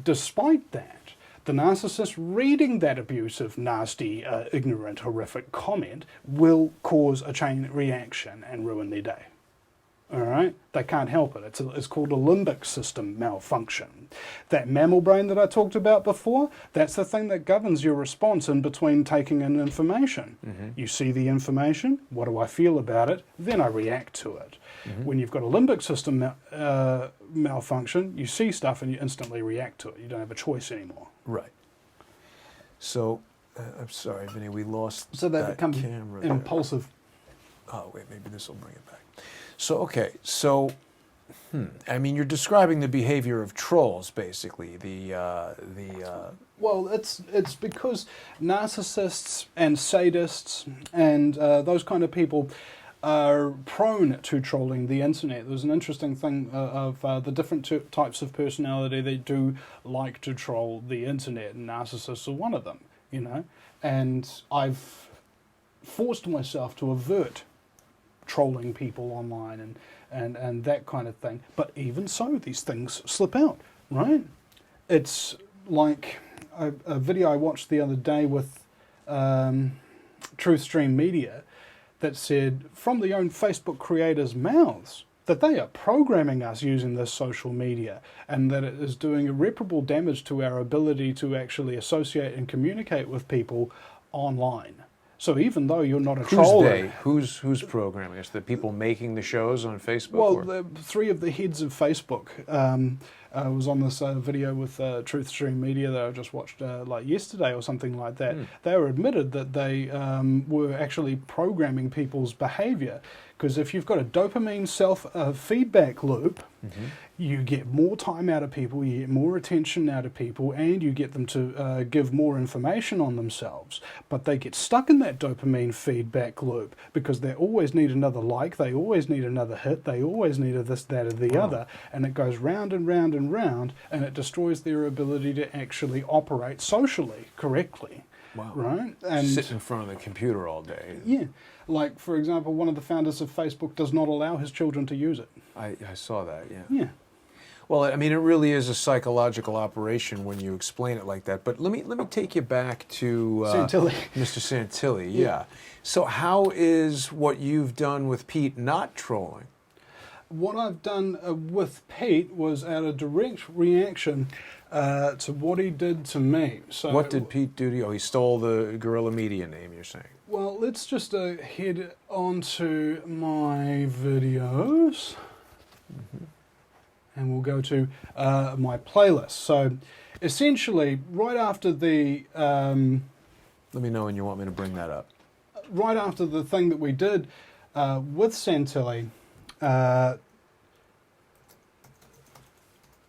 Despite that, the narcissist reading that abusive, nasty, ignorant, horrific comment will cause a chain reaction and ruin their day. All right? They can't help it. It's called a limbic system malfunction. That mammal brain that I talked about before, that's the thing that governs your response in between taking in information. Mm-hmm. You see the information, what do I feel about it? Then I react to it. Mm-hmm. When you've got a limbic system malfunction, you see stuff and you instantly react to it. You don't have a choice anymore. Right. So, I'm sorry, Vinny, we lost so that becomes camera impulsive. There. Oh, wait, maybe this will bring it back. So, okay, so, I mean, you're describing the behavior of trolls, basically. Well, it's because narcissists and sadists and those kind of people are prone to trolling the internet. There's an interesting thing of the different types of personality that do like to troll the internet, and narcissists are one of them, you know. And I've forced myself to avert trolling people online and that kind of thing. But even so, these things slip out, right? It's like a video I watched the other day with Truthstream Media that said from the own Facebook creators' mouths that they are programming us using this social media and that it is doing irreparable damage to our ability to actually associate and communicate with people online. So even though you're not a troller... Who's programming us? The people making the shows on Facebook? Well, three of the heads of Facebook was on this video with Truthstream Media that I just watched like yesterday or something like that. They were admitted that they were actually programming people's behavior. Because if you've got a dopamine self-feedback loop, you get more time out of people, you get more attention out of people, and you get them to give more information on themselves. But they get stuck in that dopamine feedback loop because they always need another like, they always need another hit, they always need a this, that, or the other. And it goes round and round and round, and it destroys their ability to actually operate socially correctly. Wow. Right? And sit in front of the computer all day. Yeah. Like, for example, one of the founders of Facebook does not allow his children to use it. I saw that, yeah. Yeah. Well, I mean, it really is a psychological operation when you explain it like that. But let me take you back to Santilli. Mr. Santilli, yeah. So how is what you've done with Pete not trolling? What I've done with Pete was out of direct reaction to what he did to me. So what did Pete do to you? Oh, he stole the Guerrilla Media name, you're saying. Well, let's just head on to my videos. And we'll go to my playlist. So essentially, right after the... let me know when you want me to bring that up. Right after the thing that we did with Santilli, there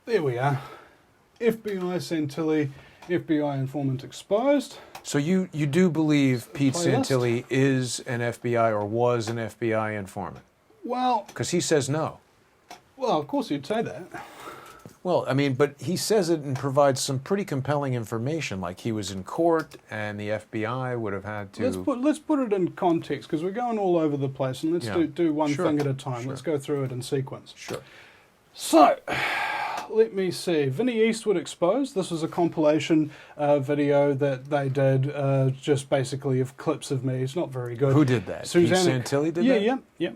we are. FBI Santilli, FBI informant exposed. So you do believe Pete Playlist. Santilli is an FBI or was an FBI informant? Well... Because he says no. Well, of course you'd say that. Well, I mean, but he says it and provides some pretty compelling information, like he was in court and the FBI would have had to... Let's put it in context, because we're going all over the place, and let's do one thing at a time. Sure. Let's go through it in sequence. Sure. So, let me see. Vinny Eastwood exposed. This was a compilation video that they did, just basically of clips of me. It's not very good. Who did that? Pete Santilli did that? Yeah.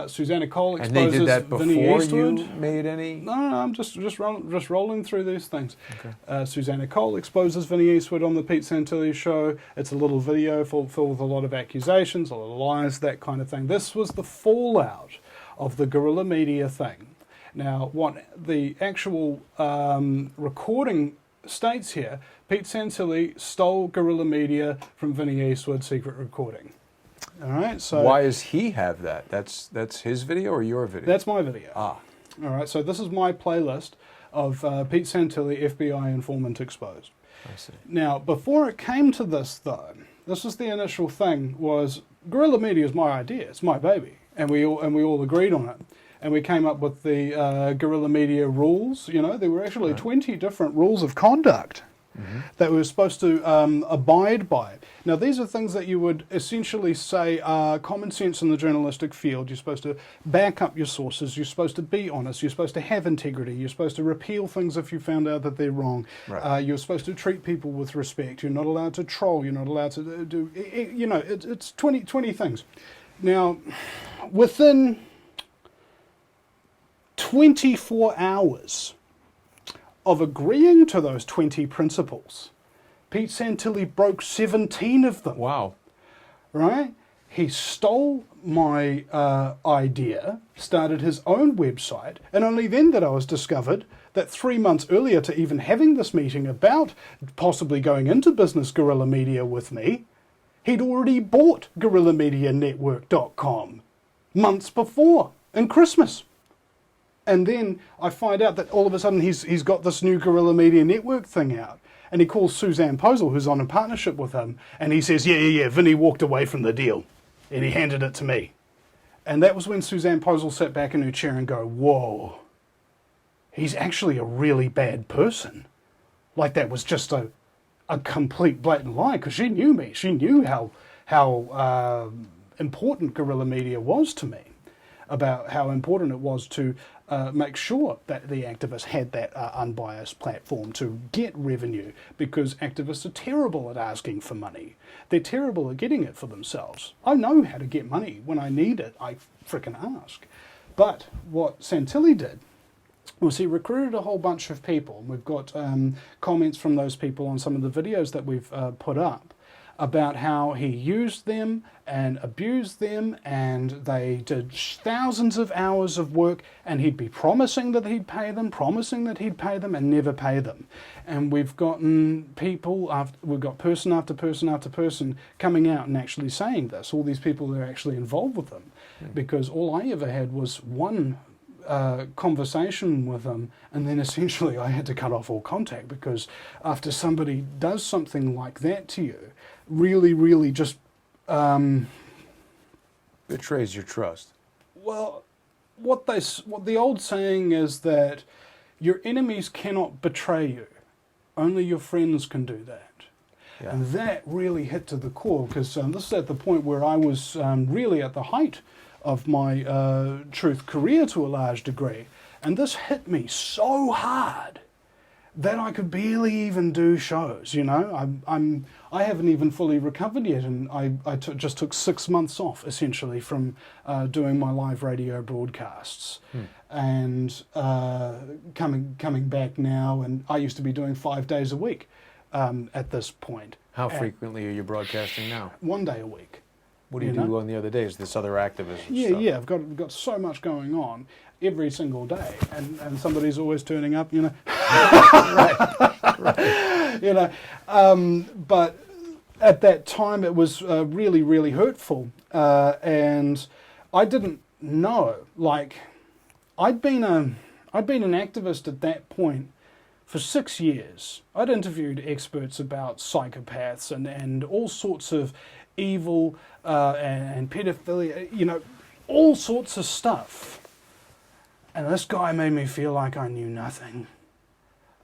Susanna Cole And they exposes did that Vinny before Eastwood. you made any? No, I'm just rolling through these things. Okay. Susanna Cole exposes Vinny Eastwood on the Pete Santilli show. It's a little video filled with a lot of accusations, a lot of lies, that kind of thing. This was the fallout of the guerrilla media thing. Now, what the actual recording states here, Pete Santilli stole guerrilla media from Vinny Eastwood's secret recording. All right, so why does he have that? That's his video or your video? that's my video. Ah. All right, so this is my playlist of Pete Santilli, FBI informant exposed. I see. Now, before it came to this, though, this was the initial thing, was guerrilla media is my idea, it's my baby, and we all agreed on it. And we came up with the guerrilla media rules. You know, there were actually 20 different rules of conduct that we were supposed to abide by. Now, these are things that you would essentially say are common sense in the journalistic field. You're supposed to back up your sources. You're supposed to be honest. You're supposed to have integrity. You're supposed to repeal things if you found out that they're wrong. Right. You're supposed to treat people with respect. You're not allowed to troll. You're not allowed to do, you know, it's 20 things. Now, within 24 hours of agreeing to those 20 principles, Pete Santilli broke 17 of them. Wow. Right? He stole my idea, started his own website, and only then that I was discovered that 3 months earlier to even having this meeting about possibly going into business guerrilla media with me, he'd already bought guerrillamedianetwork.com months before, in Christmas. And then I find out that all of a sudden he's got this new Guerrilla Media Network thing out. And he calls Suzanne Posel, who's on a partnership with him, and he says, yeah, Vinny walked away from the deal. And he handed it to me. And that was when Suzanne Posel sat back in her chair and go, whoa, he's actually a really bad person. Like that was just a complete blatant lie, because she knew me. She knew how important guerrilla media was to me, about how important it was to make sure that the activists had that unbiased platform to get revenue, because activists are terrible at asking for money. They're terrible at getting it for themselves. I know how to get money. When I need it, I frickin' ask. But what Santilli did was he recruited a whole bunch of people. We've got comments from those people on some of the videos that we've put up about how he used them and abused them, and they did thousands of hours of work, and he'd be promising that he'd pay them, and never pay them. And we've gotten people, we've got person after person after person coming out and actually saying this. All these people that are actually involved with them, because all I ever had was one conversation with them, and then essentially I had to cut off all contact, because after somebody does something like that to you, really just Betrays your trust. well, what the old saying is that your enemies cannot betray you, only your friends can do that. Yeah. And that really hit to the core, because this is at the point where I was really at the height of my truth career to a large degree, and this hit me so hard that I could barely even do shows. You know, I haven't even fully recovered yet, and I just took 6 months off essentially from doing my live radio broadcasts, and coming back now. And I used to be doing 5 days a week at this point. How frequently are you broadcasting now? 1 day a week. What do you do on the other days? This other activism stuff? Yeah. I've got so much going on every single day, and somebody's always turning up, you know. right. You know, but at that time it was really hurtful, and I didn't know. Like, I'd been an activist at that point for 6 years. I'd interviewed experts about psychopaths and all sorts of evil and pedophilia, you know, all sorts of stuff. And this guy made me feel like I knew nothing.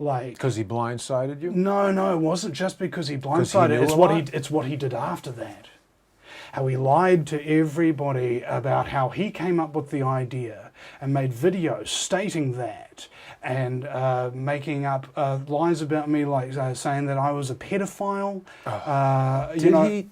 Like, because he blindsided you? No, it wasn't just because he blindsided. It's what he did after that. How he lied to everybody about how he came up with the idea and made videos stating that, and making up lies about me, like saying that I was a pedophile,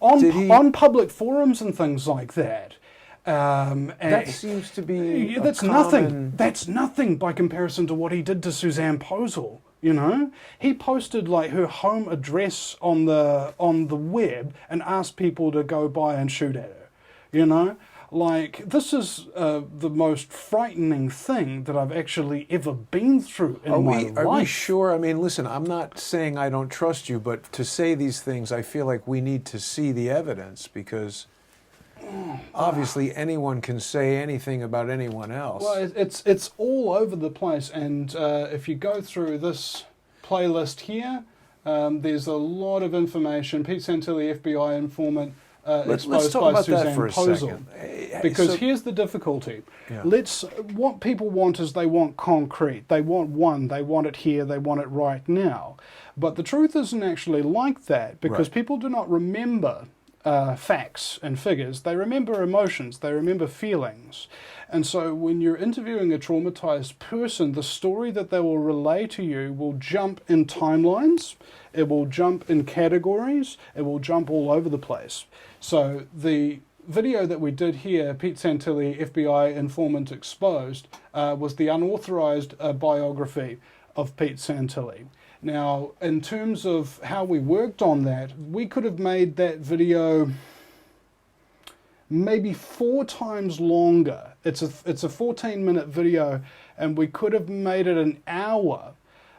on public forums and things like that. That seems to be that's nothing. That's nothing by comparison to what he did to Suzanne Posel. You know, he posted like her home address on the web and asked people to go by and shoot at her. You know, like this is the most frightening thing that I've actually ever been through in my life. Are we sure? I mean, listen, I'm not saying I don't trust you, but to say these things, I feel like we need to see the evidence because. Obviously, anyone can say anything about anyone else. Well, it's all over the place, and if you go through this playlist here, there's a lot of information. Pete Santilli, FBI informant, exposed by Suzanne Posel. Because here's the difficulty. Yeah. What people want is they want concrete. They want they want it here, they want it right now. But the truth isn't actually like that, because people do not remember facts and figures. They remember emotions, they remember feelings. And so when you're interviewing a traumatized person, the story that they will relay to you will jump in timelines, it will jump in categories, it will jump all over the place. So the video that we did here, Pete Santilli, FBI informant exposed, was the unauthorized biography of Pete Santilli. Now, in terms of how we worked on that, we could have made that video maybe 4 times longer. It's a 14-minute video, and we could have made it an hour,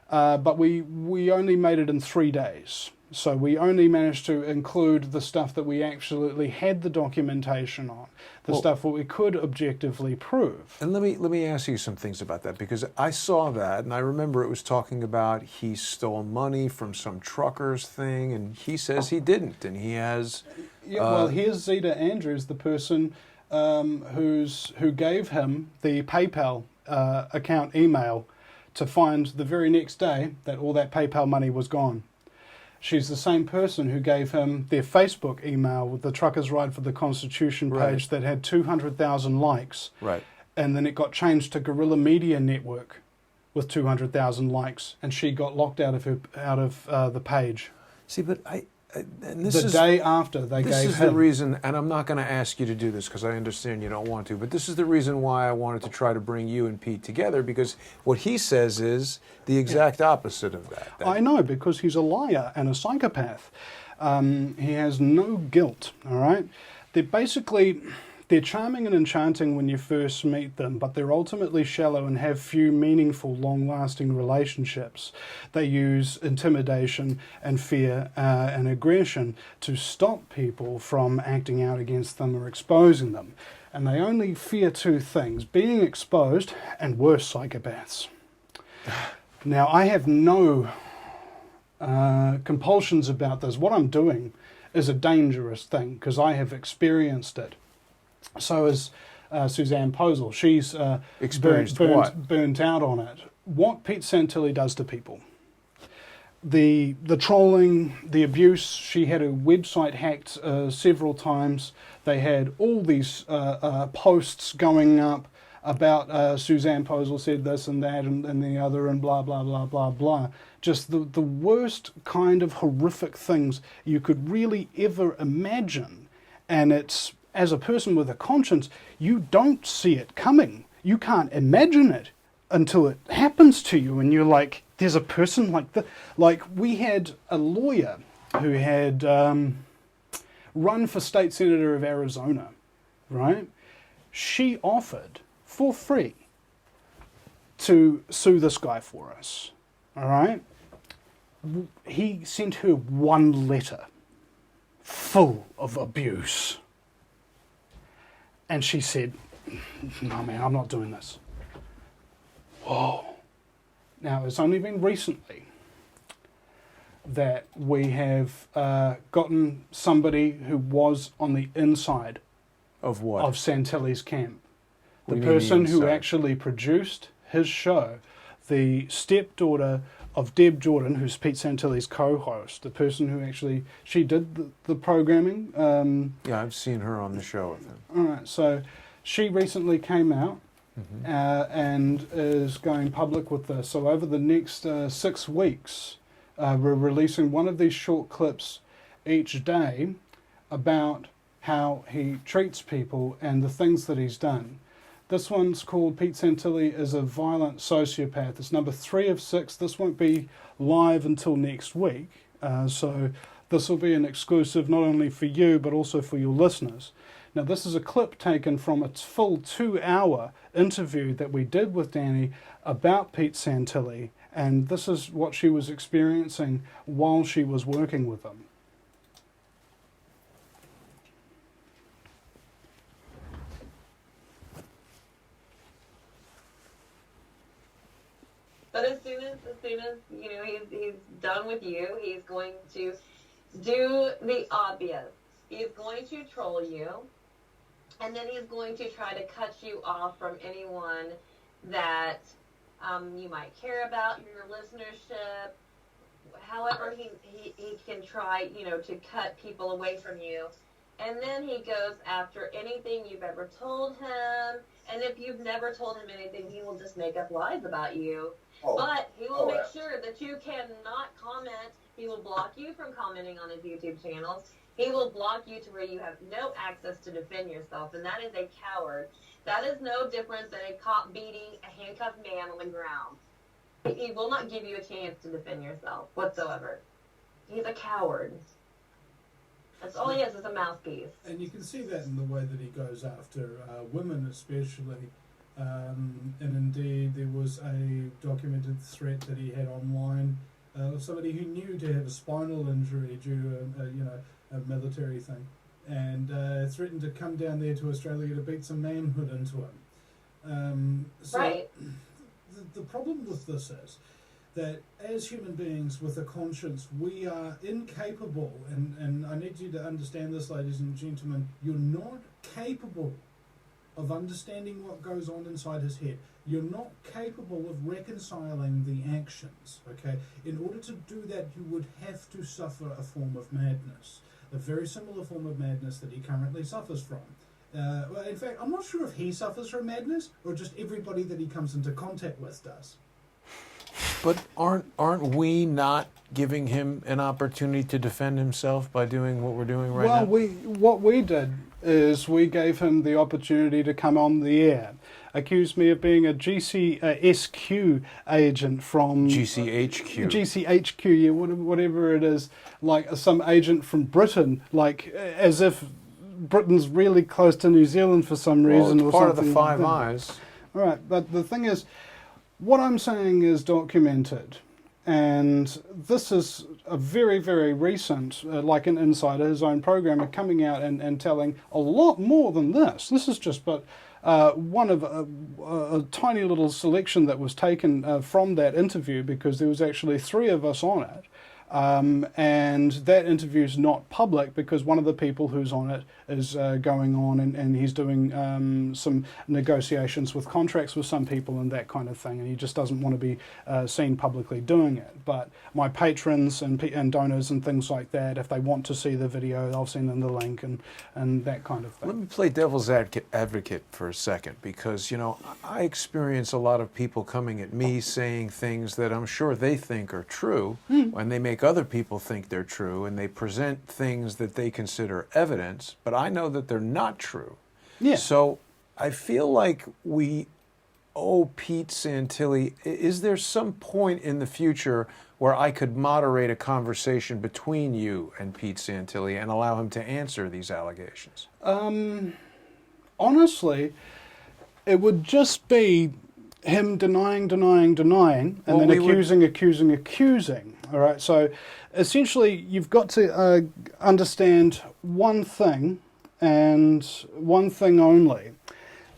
but we only made it in 3 days. So we only managed to include the stuff that we actually had the documentation on, the stuff that we could objectively prove. And let me ask you some things about that, because I saw that, and I remember it was talking about he stole money from some truckers thing, and he says he didn't, and he has... Yeah, well, here's Zeta Andrews, the person who gave him the PayPal account email to find the very next day that all that PayPal money was gone. She's the same person who gave him their Facebook email with the Truckers Ride for the Constitution page that had 200,000 likes. Right. And then it got changed to Guerrilla Media Network with 200,000 likes, and she got locked out of the page. See, but day after they gave him. This is the reason, and I'm not going to ask you to do this because I understand you don't want to, but this is the reason why I wanted to try to bring you and Pete together, because what he says is the exact opposite of that. I know, because he's a liar and a psychopath. He has no guilt, all right? They're charming and enchanting when you first meet them, but they're ultimately shallow and have few meaningful, long-lasting relationships. They use intimidation and fear and aggression to stop people from acting out against them or exposing them. And they only fear 2 things: being exposed and worse psychopaths. Now, I have no compulsions about this. What I'm doing is a dangerous thing because I have experienced it. So is Suzanne Posel. She's experienced burnt out on it. What Pete Santilli does to people. The trolling, the abuse. She had her website hacked several times. They had all these posts going up about Suzanne Posel said this and that and the other and blah, blah, blah, blah, blah. Just the worst kind of horrific things you could really ever imagine. And it's... As a person with a conscience, you don't see it coming. You can't imagine it until it happens to you, and you're like, there's a person like that. Like, we had a lawyer who had run for state senator of Arizona, right? She offered for free to sue this guy for us, all right? He sent her 1 letter full of abuse. And she said, no, man, I'm not doing this. Whoa. Now, it's only been recently that we have gotten somebody who was on the inside of what? Of Santilli's camp. The person who actually produced his show, the stepdaughter of Deb Jordan, who's Pete Santilli's co-host, the person who actually, she did the programming. Yeah, I've seen her on the show with him. All right, so she recently came out and is going public with this. So over the next 6 weeks, we're releasing one of these short clips each day about how he treats people and the things that he's done. This one's called Pete Santilli is a Violent Sociopath. It's number 3 of 6. This won't be live until next week. So this will be an exclusive not only for you but also for your listeners. Now this is a clip taken from a full 2-hour interview that we did with Danny about Pete Santilli, and this is what she was experiencing while she was working with him. But as soon as you know he's done with you, he's going to do the obvious. He's going to troll you, and then he's going to try to cut you off from anyone that you might care about, your listenership. However, he can try, to cut people away from you. And then he goes after anything you've ever told him. And if you've never told him anything, he will just make up lies about you. But he will make sure that you cannot comment. He will block you from commenting on his YouTube channels. He will block you to where you have no access to defend yourself, and that is a coward. That is no different than a cop beating a handcuffed man on the ground. He will not give you a chance to defend yourself whatsoever. He's a coward. That's all he is a mouthpiece. And you can see that in the way that he goes after women especially. And indeed, there was a documented threat that he had online of somebody who knew to have a spinal injury due to a military thing, and threatened to come down there to Australia to beat some manhood into him. Right. The problem with this is that as human beings with a conscience, we are incapable, and I need you to understand this, ladies and gentlemen, you're not capable of understanding what goes on inside his head. You're not capable of reconciling the actions, okay? In order to do that, you would have to suffer a form of madness, a very similar form of madness that he currently suffers from. Well, in fact, I'm not sure if he suffers from madness or just everybody that he comes into contact with does. But aren't we not giving him an opportunity to defend himself by doing what we're doing right now? Well, what we did is we gave him the opportunity to come on the air, accused me of being a GCSQ agent from... GCHQ. GCHQ, yeah, whatever it is, like some agent from Britain, like as if Britain's really close to New Zealand for some reason. Well, it's part of the Five Eyes. All right, but the thing is, what I'm saying is documented, and this is a very, very recent, like an insider, his own programmer, coming out and telling a lot more than this. This is just but one of a tiny little selection that was taken from that interview, because there was actually 3 of us on it. And that interview is not public because one of the people who's on it is going on and he's doing some negotiations with contracts with some people and that kind of thing, and he just doesn't want to be seen publicly doing it. But my patrons and donors and things like that, if they want to see the video, I'll send them the link and that kind of thing. Let me play devil's advocate for a second, because, I experience a lot of people coming at me saying things that I'm sure they think are true, and they make other people think they're true, and they present things that they consider evidence, but I know that they're not true. Yeah. So I feel like we owe Pete Santilli. Is there some point in the future where I could moderate a conversation between you and Pete Santilli and allow him to answer these allegations? Honestly, it would just be him denying, and then accusing. All right, so essentially you've got to understand one thing, and one thing only,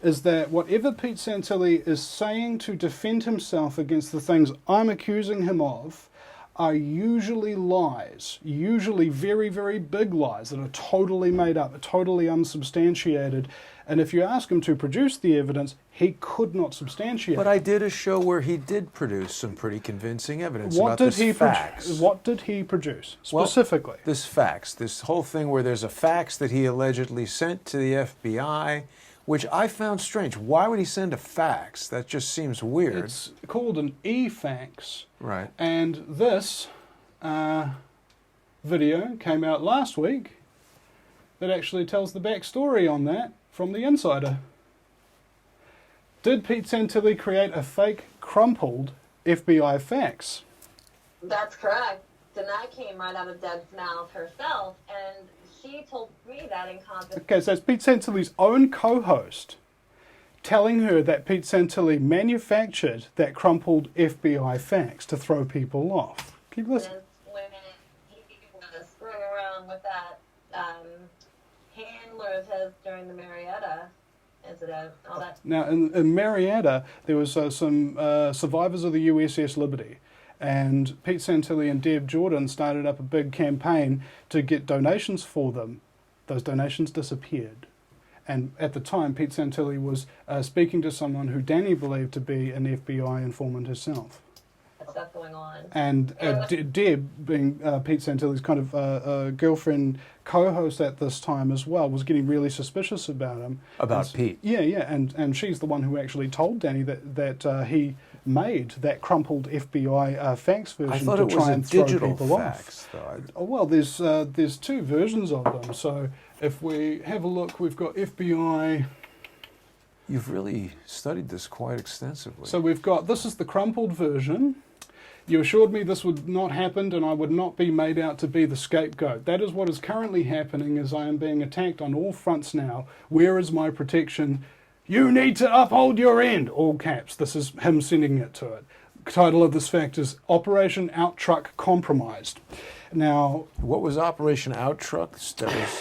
is that whatever Pete Santilli is saying to defend himself against the things I'm accusing him of are usually lies, usually very, very big lies that are totally made up, totally unsubstantiated. And if you ask him to produce the evidence, he could not substantiate. But I did a show where he did produce some pretty convincing evidence what about did this he fax. What did he produce specifically? Well, this fax, this whole thing where there's a fax that he allegedly sent to the FBI, which I found strange. Why would he send a fax? That just seems weird. It's called an e-fax. Right. And this video came out last week, that actually tells the backstory on that from the Insider. Did Pete Santilli create a fake, crumpled FBI fax? That's correct. And that came right out of Deb's mouth herself, and she told me that in conversation. Okay, so it's Pete Santilli's own co-host telling her that Pete Santilli manufactured that crumpled FBI fax to throw people off. Keep listening. When he was screwing around with that handler of his during the Marietta incident, all that. Now, in Marietta, there was some survivors of the USS Liberty, and Pete Santilli and Deb Jordan started up a big campaign to get donations for them. Those donations disappeared. And at the time, Pete Santilli was speaking to someone who Danny believed to be an FBI informant herself. Stuff going on. And Deb, being Pete Santilli's kind of girlfriend, co-host at this time as well, was getting really suspicious about him. About Pete? Yeah, and she's the one who actually told Danny that he made that crumpled FBI fax version to try and throw people off. Oh, well, there's two versions of them. So if we have a look, we've got FBI. You've really studied this quite extensively. So we've got, this is the crumpled version. You assured me this would not happen and I would not be made out to be the scapegoat. That is what is currently happening, as I am being attacked on all fronts now. Where is my protection? You need to uphold your end. All caps. This is him sending it to it. Title of this fact is Operation Out Truck Compromised. Now, what was Operation Out Truck?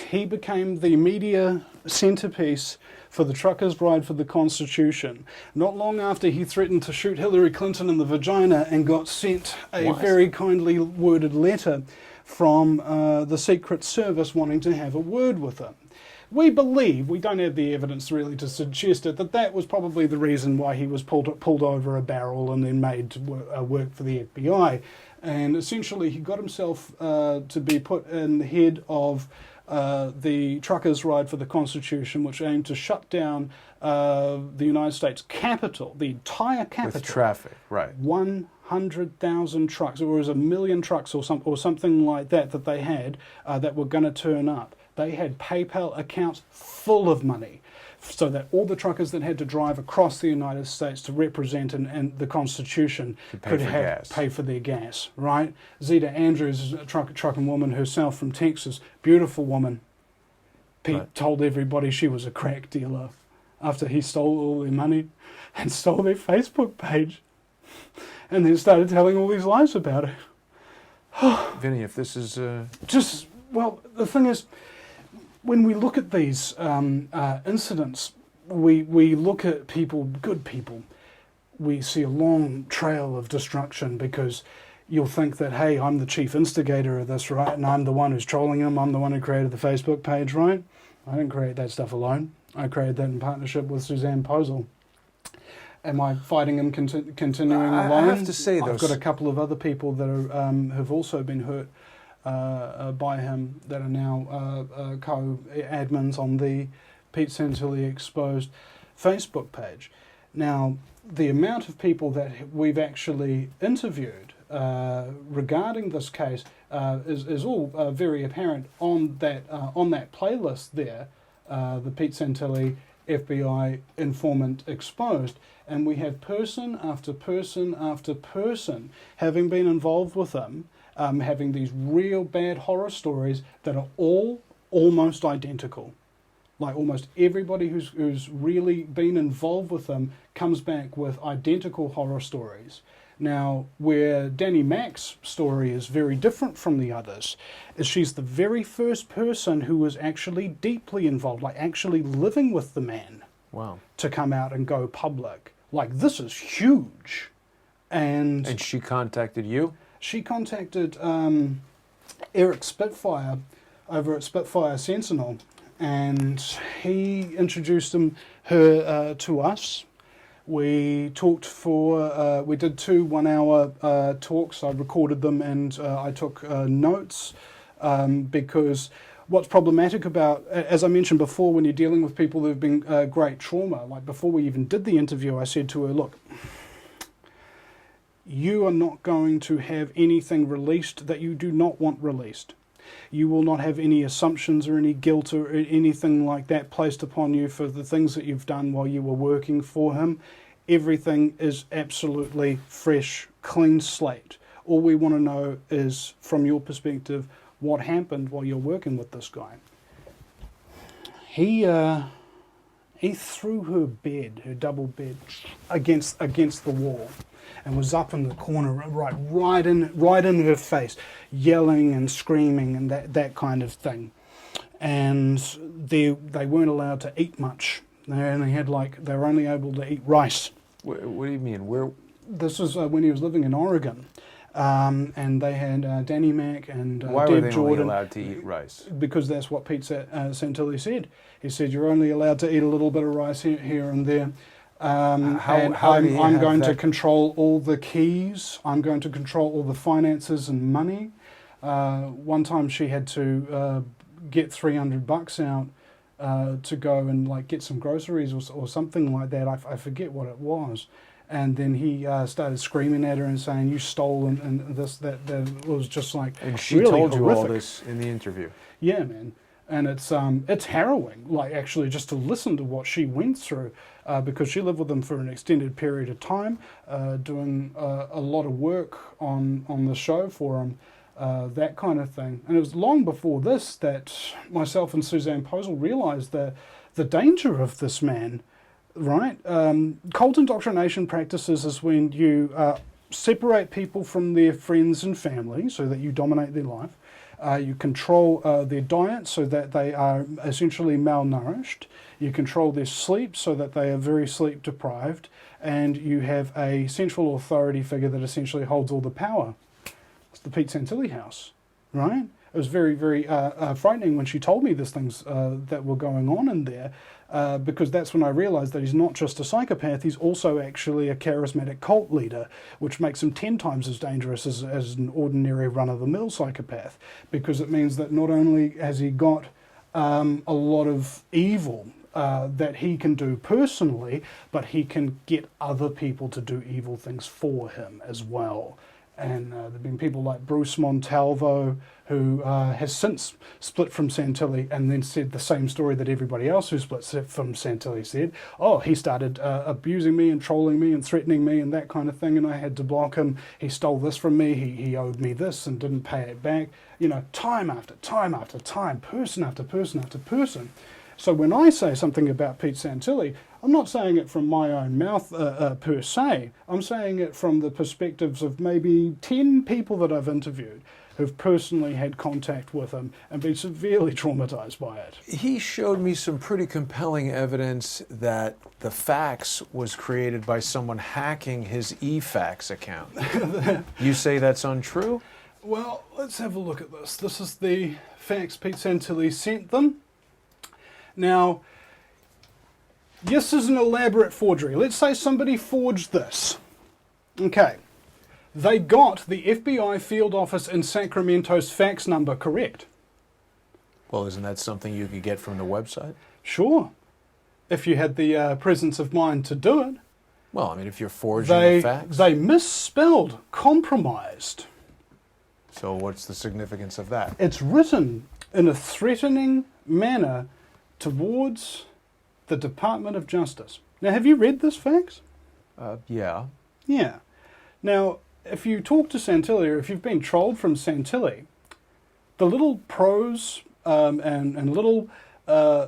He became the media centerpiece for the Truckers' Ride for the Constitution. Not long after he threatened to shoot Hillary Clinton in the vagina and got sent a very kindly worded letter from the Secret Service wanting to have a word with him. We believe, we don't have the evidence really to suggest it, that was probably the reason why he was pulled over a barrel and then made to work for the FBI. And essentially he got himself to be put in the head of the Truckers' Ride for the Constitution, which aimed to shut down the United States Capitol, the entire Capitol. With traffic, right. 100,000 trucks, or it was 1 million trucks or something like that they had that were going to turn up. They had PayPal accounts full of money, so that all the truckers that had to drive across the United States to represent and the Constitution could pay for their gas, right? Zeta Andrews is a trucking woman herself from Texas, beautiful woman. Pete told everybody she was a crack dealer after he stole all their money and stole their Facebook page, and then started telling all these lies about her. Vinny, if this is... Well, the thing is, when we look at these incidents, we look at people, good people. We see a long trail of destruction because you'll think that, hey, I'm the chief instigator of this, right? And I'm the one who's trolling him. I'm the one who created the Facebook page, right? I didn't create that stuff alone. I created that in partnership with Suzanne Posel. Am I fighting him continuing alone? I have to say, I've got a couple of other people that are, have also been hurt by him that are now co-admins on the Pete Santilli Exposed Facebook page. Now, the amount of people that we've actually interviewed regarding this case is all very apparent on that playlist there, the Pete Santilli FBI Informant Exposed, and we have person after person after person having been involved with him, having these real bad horror stories that are all almost identical. Like almost everybody who's really been involved with them comes back with identical horror stories. Now, where Danny Mac's story is very different from the others, is she's the very first person who was actually deeply involved, like actually living with the man. Wow. To come out and go public. Like, this is huge. And she contacted you? She contacted Eric Spitfire over at Spitfire Sentinel, and he introduced her to us. We talked for, we did 2 1-hour talks. I recorded them and I took notes because what's problematic about, as I mentioned before, when you're dealing with people who've been great trauma, like before we even did the interview, I said to her, look, you are not going to have anything released that you do not want released. You will not have any assumptions or any guilt or anything like that placed upon you for the things that you've done while you were working for him. Everything is absolutely fresh, clean slate. All we want to know is, from your perspective, what happened while you're working with this guy. He threw her bed, her double bed, against the wall, and was up in the corner, right in her face, yelling and screaming and that kind of thing. And they weren't allowed to eat much. They were only able to eat rice. What do you mean? Where? This was when he was living in Oregon. And they had Danny Mac and Why Deb were they Jordan. only allowed to eat rice? Because that's what Pete Santilli said. He said, you're only allowed to eat a little bit of rice here and there. And I'm going to control all the keys. I'm going to control all the finances and money. One time she had to get $300 out to go and get some groceries or something like that. I forget what it was. And then he started screaming at her and saying, you stole and this, that. It was just like, and she really told horrific. you all this in the interview. Yeah, man. And it's harrowing, actually, just to listen to what she went through, because she lived with them for an extended period of time, doing a lot of work on the show for him, that kind of thing. And it was long before this that myself and Suzanne Posel realised the danger of this man, right? Cult indoctrination practices is when you separate people from their friends and family so that you dominate their life. You control their diet so that they are essentially malnourished. You control their sleep so that they are very sleep deprived. And you have a central authority figure that essentially holds all the power. It's the Pete Santilli house, right? It was very, very frightening when she told me these things that were going on in there, because that's when I realized that he's not just a psychopath, he's also actually a charismatic cult leader, which makes him 10 times as dangerous as an ordinary run-of-the-mill psychopath, because it means that not only has he got a lot of evil that he can do personally, but he can get other people to do evil things for him as well. And there have been people like Bruce Montalvo, who has since split from Santilli and then said the same story that everybody else who split from Santilli said. Oh, he started abusing me and trolling me and threatening me and that kind of thing, and I had to block him. He stole this from me. He owed me this and didn't pay it back. Time after time after time, person after person after person. So when I say something about Pete Santilli, I'm not saying it from my own mouth per se. I'm saying it from the perspectives of maybe 10 people that I've interviewed who've personally had contact with him and been severely traumatized by it. He showed me some pretty compelling evidence that the fax was created by someone hacking his eFax account. You say that's untrue? Well, let's have a look at this. This is the fax Pete Santilli sent them. Now, this is an elaborate forgery. Let's say somebody forged this. Okay. They got the FBI field office in Sacramento's fax number correct. Well, isn't that something you could get from the website? Sure. If you had the presence of mind to do it. Well, I mean, if you're forging a fax. They misspelled compromised. So what's the significance of that? It's written in a threatening manner towards the Department of Justice. Now, have you read this fax? Yeah. Yeah. Now, if you talk to Santilli, or if you've been trolled from Santilli, the little prose and little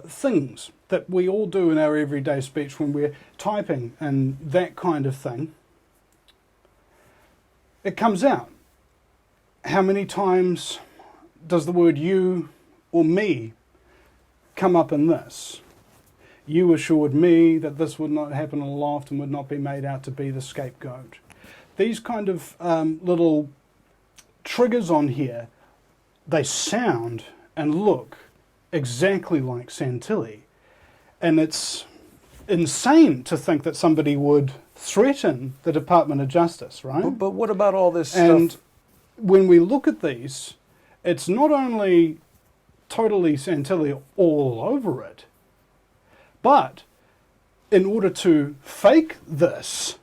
things that we all do in our everyday speech when we're typing and that kind of thing, it comes out. How many times does the word you or me come up in this? You assured me that this would not happen a lot and would not be made out to be the scapegoat. These kind of little triggers on here, they sound and look exactly like Santilli. And it's insane to think that somebody would threaten the Department of Justice, right? But what about all this and stuff? When we look at these, it's not only totally Santilli all over it, but in order to fake this,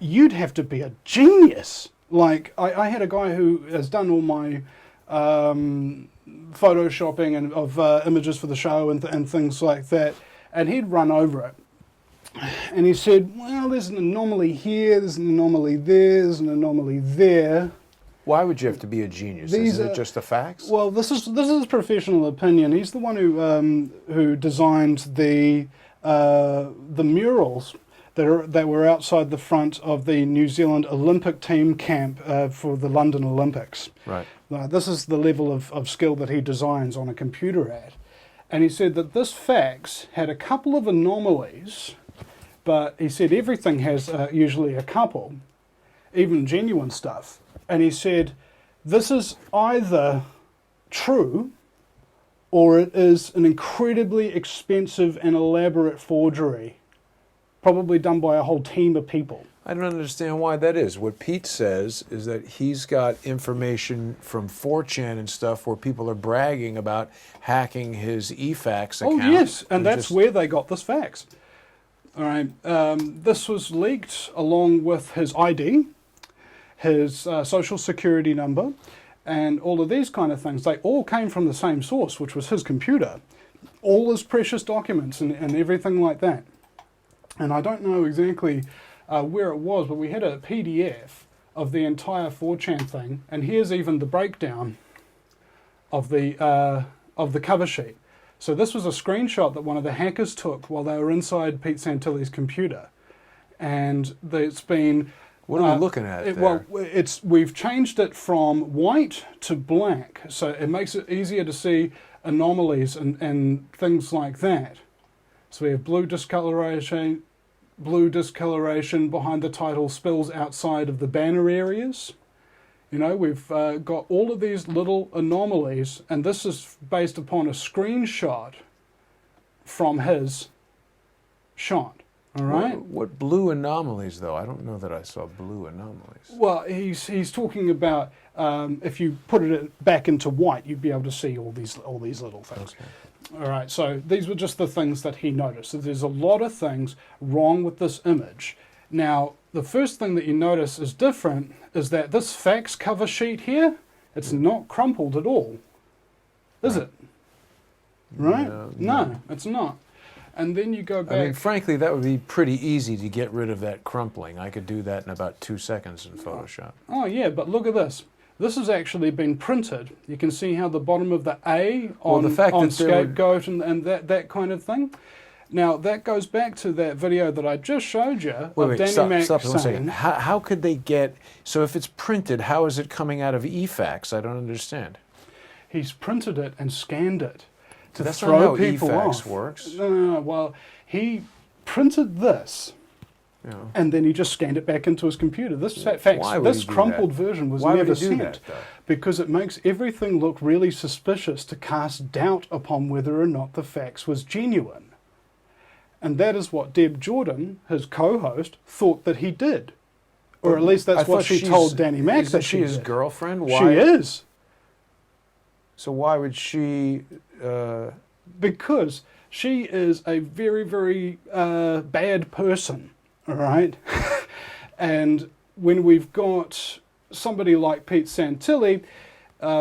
you'd have to be a genius. Like, I had a guy who has done all my photoshopping and of images for the show and things like that, and he'd run over it. And he said, well, there's an anomaly here, there's an anomaly there, there's an anomaly there. Why would you have to be a genius? Isn't it just the facts? Well, this is professional opinion. He's the one who designed the murals that were outside the front of the New Zealand Olympic team camp for the London Olympics. Right. This is the level of skill that he designs on a computer at. And he said that this fax had a couple of anomalies, but he said everything has usually a couple, even genuine stuff. And he said, this is either true or it is an incredibly expensive and elaborate forgery, probably done by a whole team of people. I don't understand why that is. What Pete says is that he's got information from 4chan and stuff where people are bragging about hacking his eFax account. Oh, yes, and that's where they got this fax. All right, this was leaked along with his ID, his social security number, and all of these kind of things. They all came from the same source, which was his computer. All his precious documents and everything like that. And I don't know exactly where it was, but we had a PDF of the entire 4chan thing, and here's even the breakdown of the cover sheet. So this was a screenshot that one of the hackers took while they were inside Pete Santilli's computer, and it's been. What are we looking at there? Well, we've changed it from white to black, so it makes it easier to see anomalies and things like that. So we have blue discoloration behind the title spills outside of the banner areas. You know, we've got all of these little anomalies, and this is based upon a screenshot from his shot. All right. What blue anomalies, though? I don't know that I saw blue anomalies. Well, he's talking about if you put it back into white, you'd be able to see all these little things. Okay. All right. So these were just the things that he noticed. So there's a lot of things wrong with this image. Now, the first thing that you notice is different is that this fax cover sheet here, it's not crumpled at all, is it? Right? No, it's not. And then you go back. I mean, frankly, that would be pretty easy to get rid of that crumpling. I could do that in about 2 seconds in Photoshop. Oh, yeah, but look at this. This has actually been printed. You can see how the bottom of the A on scapegoat and that kind of thing. Now, that goes back to that video that I just showed you of Danny Mac stop saying... 1 second. How could they get... So if it's printed, how is it coming out of eFax? I don't understand. He's printed it and scanned it to That's throw not how people eFax off. works. No. Well, he printed this, and then he just scanned it back into his computer. This crumpled version was never sent because it makes everything look really suspicious to cast doubt upon whether or not the fax was genuine. And that is what Deb Jordan, his co-host, thought that he did. Or at least that's what she told Danny Mac that she is his did. girlfriend? Why? She is. So why would she... Because she is a very, very bad person, all right? And when we've got somebody like Pete Santilli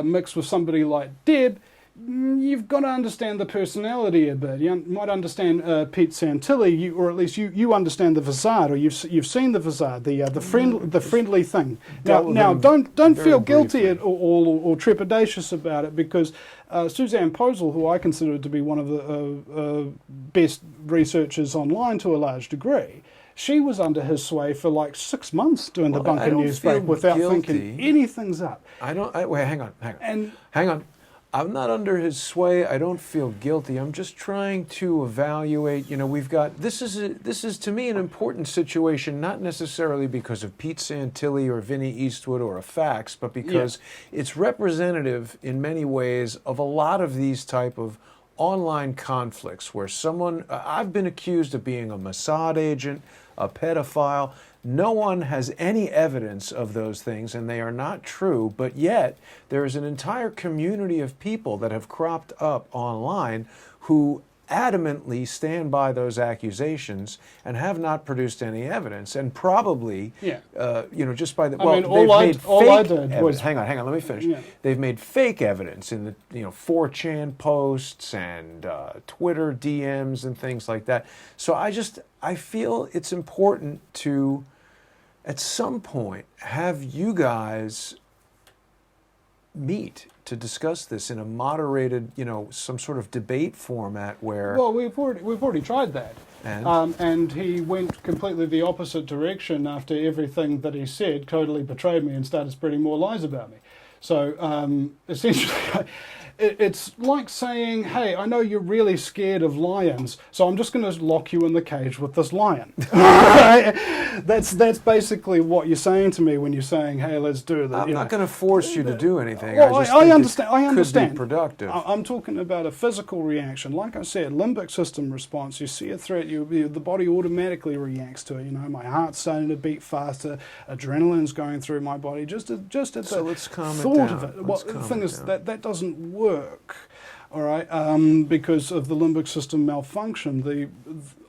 mixed with somebody like Deb, you've got to understand the personality a bit. You might understand Pete Santilli, or at least you understand the facade, or you've seen the facade, the friendly thing. Now don't feel guilty at all or trepidatious about it, because Suzanne Posel, who I consider to be one of the best researchers online to a large degree, she was under his sway for like 6 months doing the Bunker News break without thinking anything's up. Wait, hang on. I'm not under his sway. I don't feel guilty. I'm just trying to evaluate. You know, we've got this is to me an important situation, not necessarily because of Pete Santilli or Vinny Eastwood or a fax, but because it's representative in many ways of a lot of these type of online conflicts where I've been accused of being a Mossad agent, a pedophile. No one has any evidence of those things, and they are not true, but yet there is an entire community of people that have cropped up online who adamantly stand by those accusations and have not produced any evidence, and probably, just by the hang on, let me finish. Yeah. They've made fake evidence in the 4chan posts and Twitter DMs and things like that. So I feel it's important to, at some point, have you guys meet to discuss this in a moderated, some sort of debate format where... Well, we've already tried that. And he went completely the opposite direction after everything that he said, totally betrayed me and started spreading more lies about me. So essentially, it's like saying, hey, I know you're really scared of lions, so I'm just going to lock you in the cage with this lion. That's basically what you're saying to me when you're saying, hey, let's do this. I'm not going to force you to do anything. Well, I understand. understand. Could be productive. I'm talking about a physical reaction. Like I said, limbic system response. You see a threat, the body automatically reacts to it. My heart's starting to beat faster, adrenaline's going through my body. Just at so the let's calm it thought down. of it. Well, the thing is that doesn't work. All right, because of the limbic system malfunction.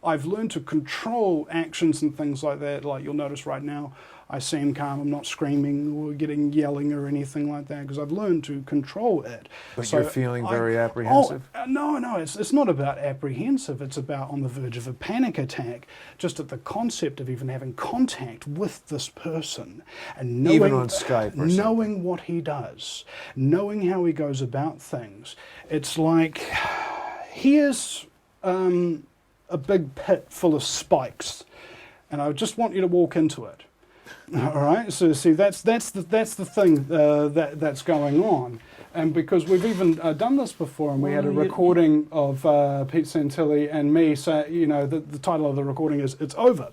I've learned to control actions and things like that. Like you'll notice right now, I seem calm. I'm not screaming or yelling or anything like that because I've learned to control it. But you're feeling very apprehensive? No, it's not about apprehensive. It's about on the verge of a panic attack, just at the concept of even having contact with this person. And knowing, even on Skype or knowing what he does, knowing how he goes about things. It's like, here's a big pit full of spikes, and I just want you to walk into it. All right. So see, that's the thing that's going on, and because we've even done this before, and we had a recording of Pete Santilli and me say, the title of the recording is "It's Over,"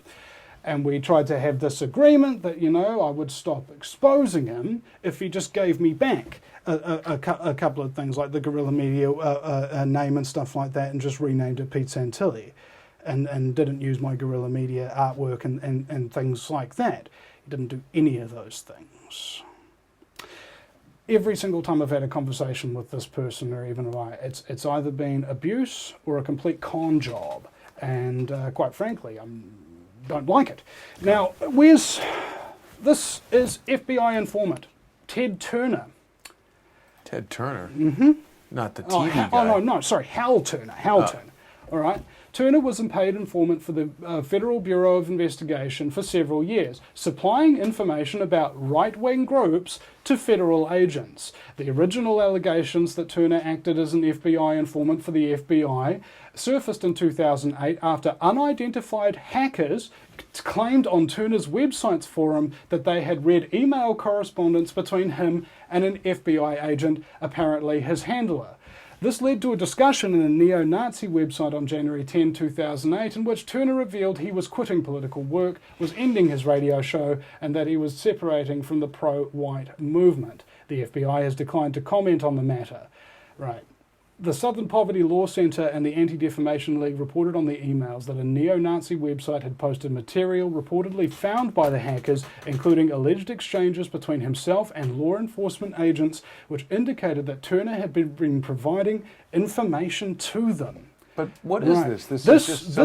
and we tried to have this agreement that I would stop exposing him if he just gave me back a couple of things like the Guerrilla Media name and stuff like that, and just renamed it Pete Santilli, and didn't use my Guerrilla Media artwork and things like that. Didn't do any of those things. Every single time I've had a conversation with this person, or even it's either been abuse or a complete con job, and quite frankly, I don't like it. Now, this is FBI informant Ted Turner. Ted Turner? Mm-hmm. Not the TV guy. Sorry, Hal Turner. Turner. All right. Turner was a paid informant for the Federal Bureau of Investigation for several years, supplying information about right-wing groups to federal agents. The original allegations that Turner acted as an FBI informant for the FBI surfaced in 2008 after unidentified hackers claimed on Turner's website's forum that they had read email correspondence between him and an FBI agent, apparently his handler. This led to a discussion in a neo-Nazi website on January 10, 2008, in which Turner revealed he was quitting political work, was ending his radio show, and that he was separating from the pro-white movement. The FBI has declined to comment on the matter. Right. The Southern Poverty Law Center and the Anti-Defamation League reported on the emails that a neo-Nazi website had posted material reportedly found by the hackers, including alleged exchanges between himself and law enforcement agents, which indicated that Turner had been providing information to them. But what is this? This is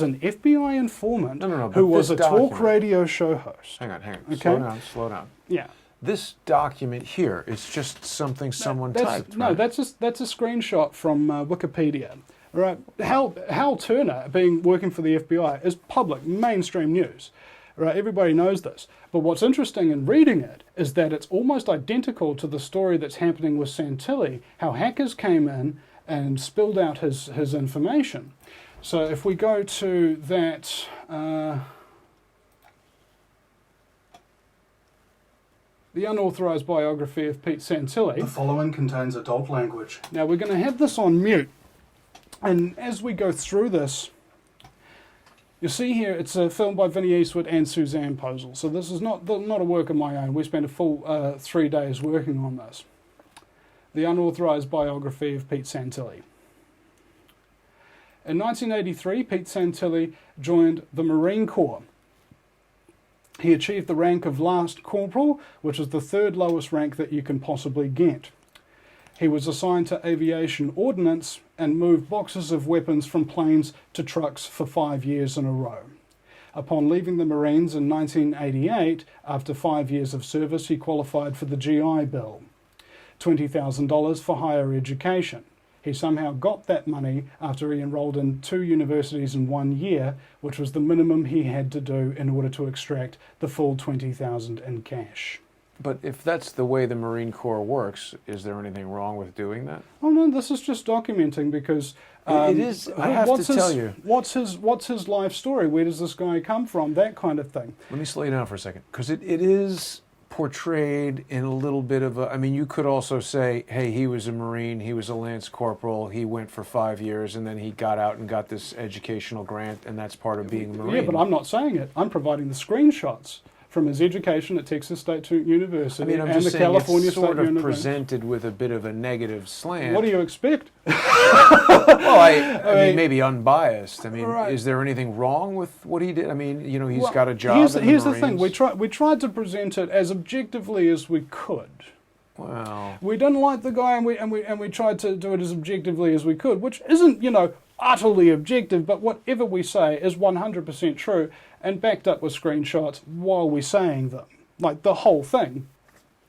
an FBI informant who was a talk radio show host. Hang on. Okay? Slow down. Yeah. This document here is just something someone typed. No, right? that's a screenshot from Wikipedia. Right, Hal Turner, working for the FBI, is public mainstream news. Right, everybody knows this. But what's interesting in reading it is that it's almost identical to the story that's happening with Santilli, how hackers came in and spilled out his information. So if we go to that. The unauthorized biography of Pete Santilli. The following contains adult language. Now we're going to have this on mute, and as we go through this, you see here it's a film by Vinny Eastwood and Suzanne Posel. So this is not a work of my own. We spent a full 3 days working on this. The unauthorized biography of Pete Santilli. In 1983, Pete Santilli joined the Marine Corps. He achieved the rank of Last Corporal, which is the third lowest rank that you can possibly get. He was assigned to Aviation Ordnance and moved boxes of weapons from planes to trucks for 5 years in a row. Upon leaving the Marines in 1988, after 5 years of service, he qualified for the GI Bill, $20,000 for higher education. He somehow got that money after he enrolled in 2 universities in 1 year, which was the minimum he had to do in order to extract the full $20,000 in cash. But if that's the way the Marine Corps works, is there anything wrong with doing that? Oh no, this is just documenting because It is. I have to tell you. What's his life story? Where does this guy come from? That kind of thing. Let me slow you down for a second, because it is portrayed in a little bit of a... I mean, you could also say, hey, he was a Marine, he was a Lance Corporal, he went for 5 years, and then he got out and got this educational grant, and that's part of being a Marine. Yeah, but I'm not saying it. I'm providing the screenshots from his education at Texas State University I mean, I'm and just the saying California it's sort State of University. presented with a bit of a negative slant. What do you expect? Well, I mean, maybe unbiased. I mean, Right. is there anything wrong with what he did? I mean, you know, he's Well, got a job Here's, in here's the the thing. Marines. We tried to present it as objectively as we could. Well, We didn't like the guy, and we tried to do it as objectively as we could, which isn't, utterly objective, but whatever we say is 100% true and backed up with screenshots while we're saying them. Like, the whole thing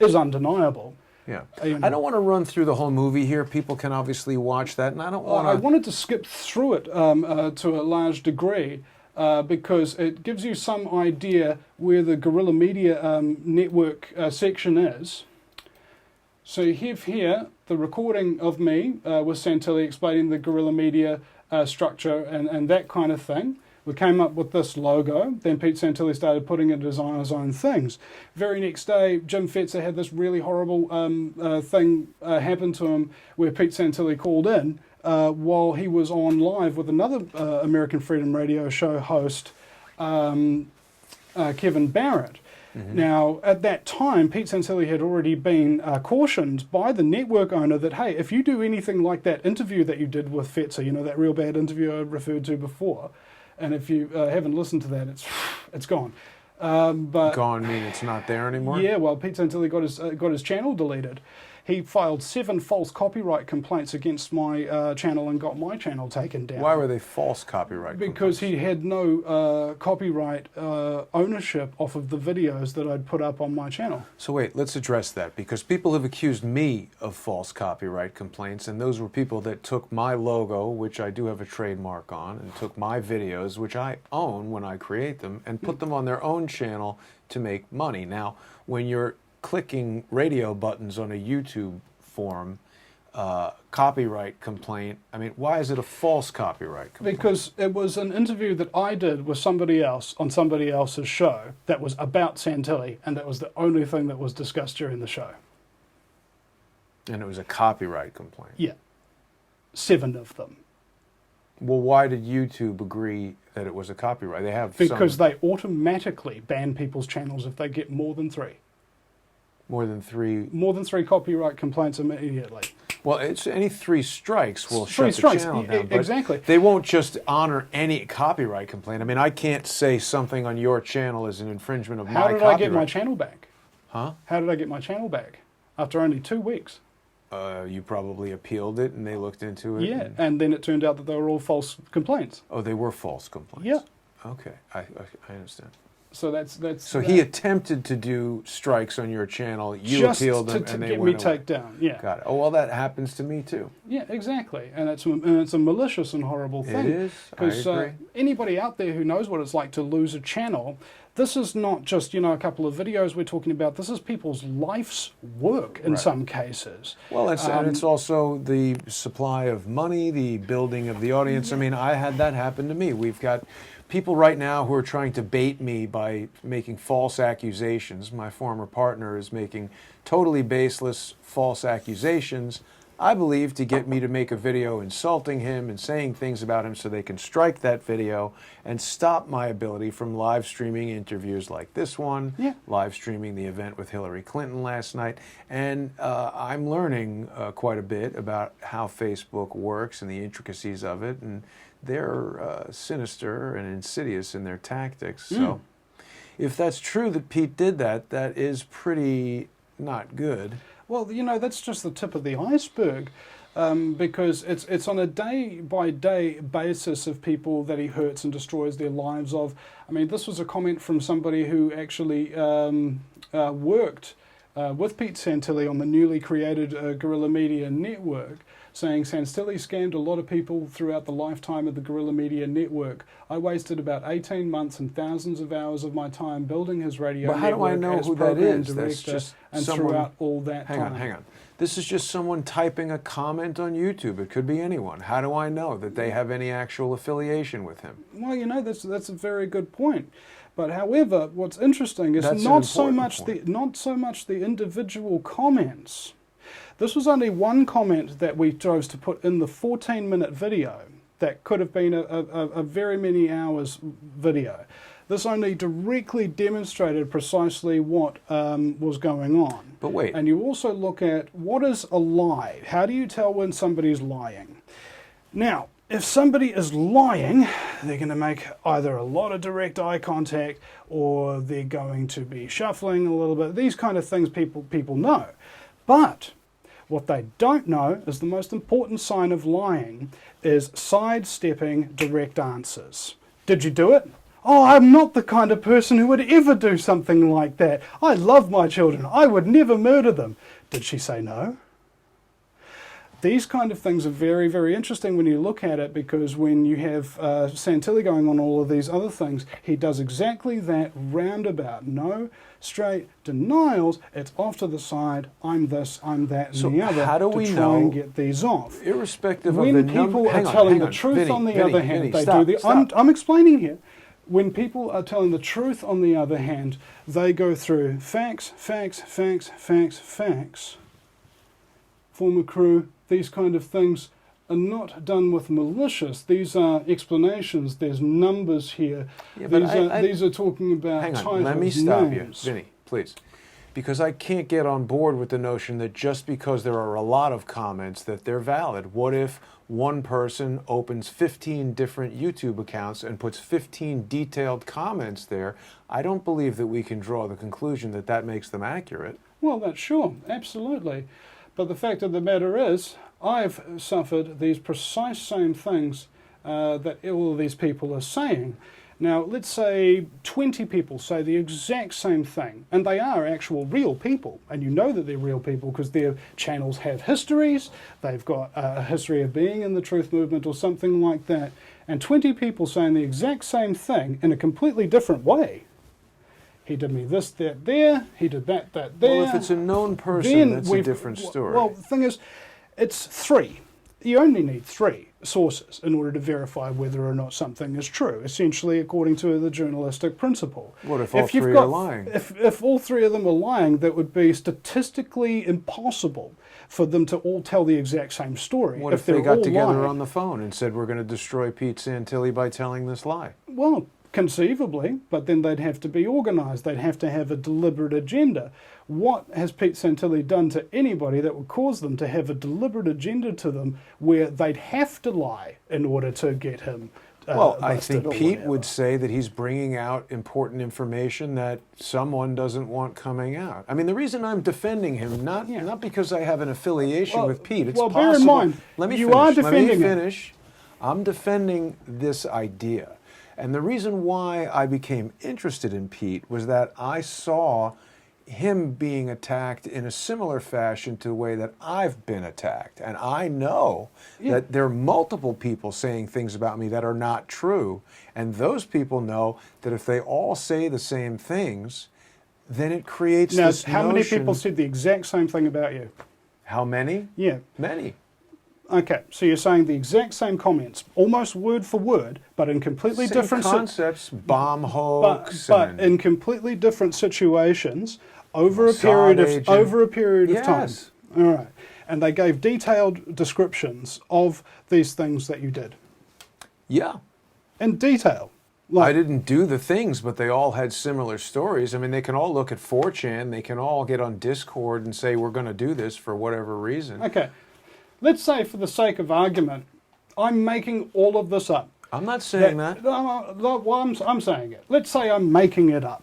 is undeniable. yeah. You know. I don't want to run through the whole movie here. People can obviously watch that, and I don't want I to... wanted to skip through it to a large degree because it gives you some idea where the guerrilla media network section is. So you have here the recording of me with Santilli explaining the guerrilla media structure and that kind of thing. We came up with this logo. Then Pete Santilli started putting it as on his own things. Very next day, Jim Fetzer had this really horrible thing happen to him where Pete Santilli called in while he was on live with another American Freedom Radio show host, Kevin Barrett. Mm-hmm. Now, at that time, Pete Santilli had already been cautioned by the network owner that, hey, if you do anything like that interview that you did with Fetzer, that real bad interview I referred to before, and if you haven't listened to that, it's gone. But Gone mean it's not there anymore? yeah, well, Pete Santilli got his channel deleted. He filed 7 false copyright complaints against my channel and got my channel taken down. Why were they false copyright Because complaints? he had no copyright ownership off of the videos that I'd put up on my channel. So wait, let's address that, because people have accused me of false copyright complaints, and those were people that took my logo, which I do have a trademark on, and took my videos, which I own when I create them, and put them on their own channel to make money. Now, when you're clicking radio buttons on a YouTube forum, copyright complaint, I mean, why is it a false copyright complaint? Because it was an interview that I did with somebody else on somebody else's show that was about Santilli, and that was the only thing that was discussed during the show. And it was a copyright complaint. Yeah. 7 of them. Well, why did YouTube agree that it was a copyright? They have Because some, they automatically ban people's channels if they get more than 3. more than 3. More than 3 copyright complaints immediately. Well, it's any 3 strikes will 3 shut strikes, the channel down. But exactly. they won't just honor any copyright complaint. I mean, I can't say something on your channel is an infringement of How my did copyright. I get my channel back? Huh? How did I get my channel back? After only 2 weeks. You probably appealed it, and they looked into it. Yeah, and then it turned out that they were all false complaints. Oh, they were false complaints. Yeah. Okay, I understand. So that's. So he attempted to do strikes on your channel. You just appealed them, to and they get me went away. taken down. Yeah. Got it. Oh well, that happens to me too. Yeah, exactly, and it's a malicious and horrible thing. It is. I Because agree. anybody out there who knows what it's like to lose a channel, this is not just a couple of videos we're talking about. This is people's life's work in Right. some cases. Well, and it's also the supply of money, the building of the audience. I mean, I had that happen to me. We've got people right now who are trying to bait me by making false accusations. My former partner is making totally baseless false accusations, I believe, to get me to make a video insulting him and saying things about him so they can strike that video and stop my ability from live streaming interviews like this one, Yeah. live streaming the event with Hillary Clinton last night. And I'm learning quite a bit about how Facebook works and the intricacies of it. And they're sinister and insidious in their tactics. So if that's true that Pete did that, that is pretty not good. Well, that's just the tip of the iceberg, because it's on a day-by-day basis of people that he hurts and destroys their lives of. I mean, this was a comment from somebody who actually worked with Pete Santilli on the newly created Guerrilla Media Network, saying Santilli scammed a lot of people throughout the lifetime of the Guerrilla Media Network. I wasted about 18 months and thousands of hours of my time building his radio But how network do I know as who that program is? That's director, just and someone... throughout all that time. Hang on. This is just someone typing a comment on YouTube. It could be anyone. How do I know that they have any actual affiliation with him? Well, that's a very good point. But however, what's interesting is That's not so much the individual comments. This was only one comment that we chose to put in the 14-minute video that could have been a very many hours video. This only directly demonstrated precisely what was going on. But wait. And you also look at what is a lie. How do you tell when somebody's lying? Now, if somebody is lying, they're going to make either a lot of direct eye contact, or they're going to be shuffling a little bit. These kind of things people know. But what they don't know is the most important sign of lying is sidestepping direct answers. Did you do it? Oh, I'm not the kind of person who would ever do something like that. I love my children. I would never murder them. Did she say no? These kind of things are very, very interesting when you look at it, because when you have Santilli going on all of these other things, he does exactly that roundabout. No straight denials. It's off to the side. I'm this, I'm that, and the other. How do we to try know, and get these off? Irrespective when of the people are telling the truth, on the other hand, they do the. I'm explaining here. When people are telling the truth, on the other hand, they go through facts, facts, facts, facts, facts. Former crew, these kind of things are not done with malicious. These are explanations. There's numbers here. Yeah, these are talking about hang on, titles, let me stop names. you, Vinny, please. Because I can't get on board with the notion that just because there are a lot of comments that they're valid. What if one person opens 15 different YouTube accounts and puts 15 detailed comments there? I don't believe that we can draw the conclusion that that makes them accurate. Well, that's sure, absolutely. But the fact of the matter is, I've suffered these precise same things that all of these people are saying. Now, let's say 20 people say the exact same thing, and they are actual real people, and you know that they're real people because their channels have histories, they've got a history of being in the truth movement or something like that, and 20 people saying the exact same thing in a completely different way. He did me this, that, there, he did that, there. Well, if it's a known person, that's a different story. Well, the thing is, it's 3. You only need 3 sources in order to verify whether or not something is true, essentially according to the journalistic principle. What if all 3 are lying? If all 3 of them are lying, that would be statistically impossible for them to all tell the exact same story. What if they got together on the phone and said, we're going to destroy Pete Santilli by telling this lie? Well, conceivably, but then they'd have to be organised. They'd have to have a deliberate agenda. What has Pete Santilli done to anybody that would cause them to have a deliberate agenda to them where they'd have to lie in order to get him well, I think Pete whatever. would say that he's bringing out important information that someone doesn't want coming out. I mean, the reason I'm defending him, not because I have an affiliation with Pete. It's possible. Bear in mind, let me you finish. are defending Let me finish. I'm defending this idea. And the reason why I became interested in Pete was that I saw him being attacked in a similar fashion to the way that I've been attacked. And I know that there are multiple people saying things about me that are not true. And those people know that if they all say the same things, then it creates this how notion... many people said the exact same thing about you? How many? Yeah. Many. Okay, so you're saying the exact same comments, almost word for word, but in completely Same different concepts, bomb hoax, but in completely different situations over a period of time. All right, and they gave detailed descriptions of these things that you did. Yeah. In detail. I didn't do the things, but they all had similar stories. I mean, they can all look at 4chan, they can all get on Discord and say, we're going to do this for whatever reason. Okay. Let's say, for the sake of argument, I'm making all of this up. I'm not saying that. I'm saying it. Let's say I'm making it up.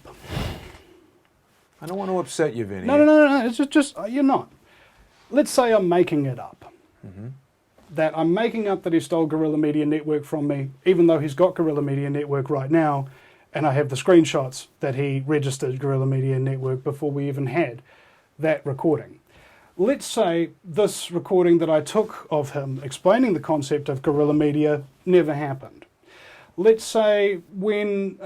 I don't want to upset you, Vinny. No. It's just you're not. let's say I'm making it up. That I'm making up that he stole Guerrilla Media Network from me, even though he's got Guerrilla Media Network right now, and I have the screenshots that he registered Guerrilla Media Network before we even had that recording. Let's say this recording that I took of him explaining the concept of Guerrilla Media never happened. Let's say when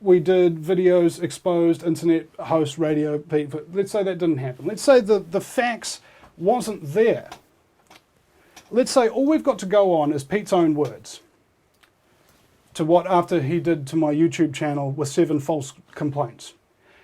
we did videos, exposed, internet host, radio people, let's say that didn't happen. Let's say the facts wasn't there. Let's say all we've got to go on is Pete's own words to what after he did to my YouTube channel with 7 false complaints.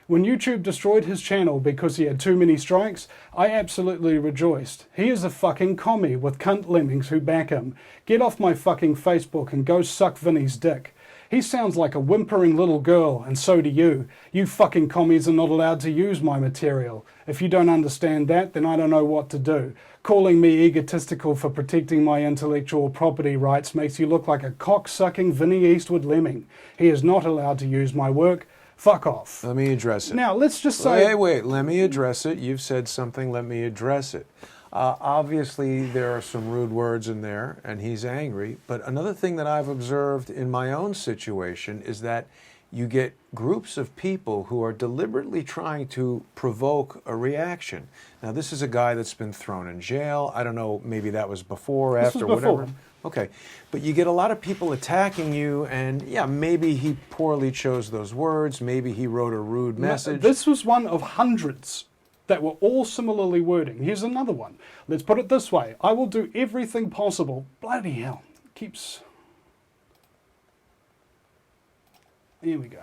When YouTube destroyed his channel because he had too many strikes, I absolutely rejoiced. He is a fucking commie with cunt lemmings who back him. Get off my fucking Facebook and go suck Vinny's dick. He sounds like a whimpering little girl, and so do you. You fucking commies are not allowed to use my material. If you don't understand that, then I don't know what to do. Calling me egotistical for protecting my intellectual property rights makes you look like a cock-sucking Vinny Eastwood lemming. He is not allowed to use my work. Fuck off. Let me address it. Now, let's just say... Wait, let me address it. You've said something, let me address it. Obviously, there are some rude words in there, and he's angry. But another thing that I've observed in my own situation is that you get groups of people who are deliberately trying to provoke a reaction. Now, this is a guy that's been thrown in jail. I don't know, maybe that was before, This after, was before. whatever. Okay, but you get a lot of people attacking you, and yeah, maybe he poorly chose those words, maybe he wrote a rude message. This was one of hundreds that were all similarly wording. Here's another one. Let's put it this way. I will do everything possible. Bloody hell. Keeps... Here we go.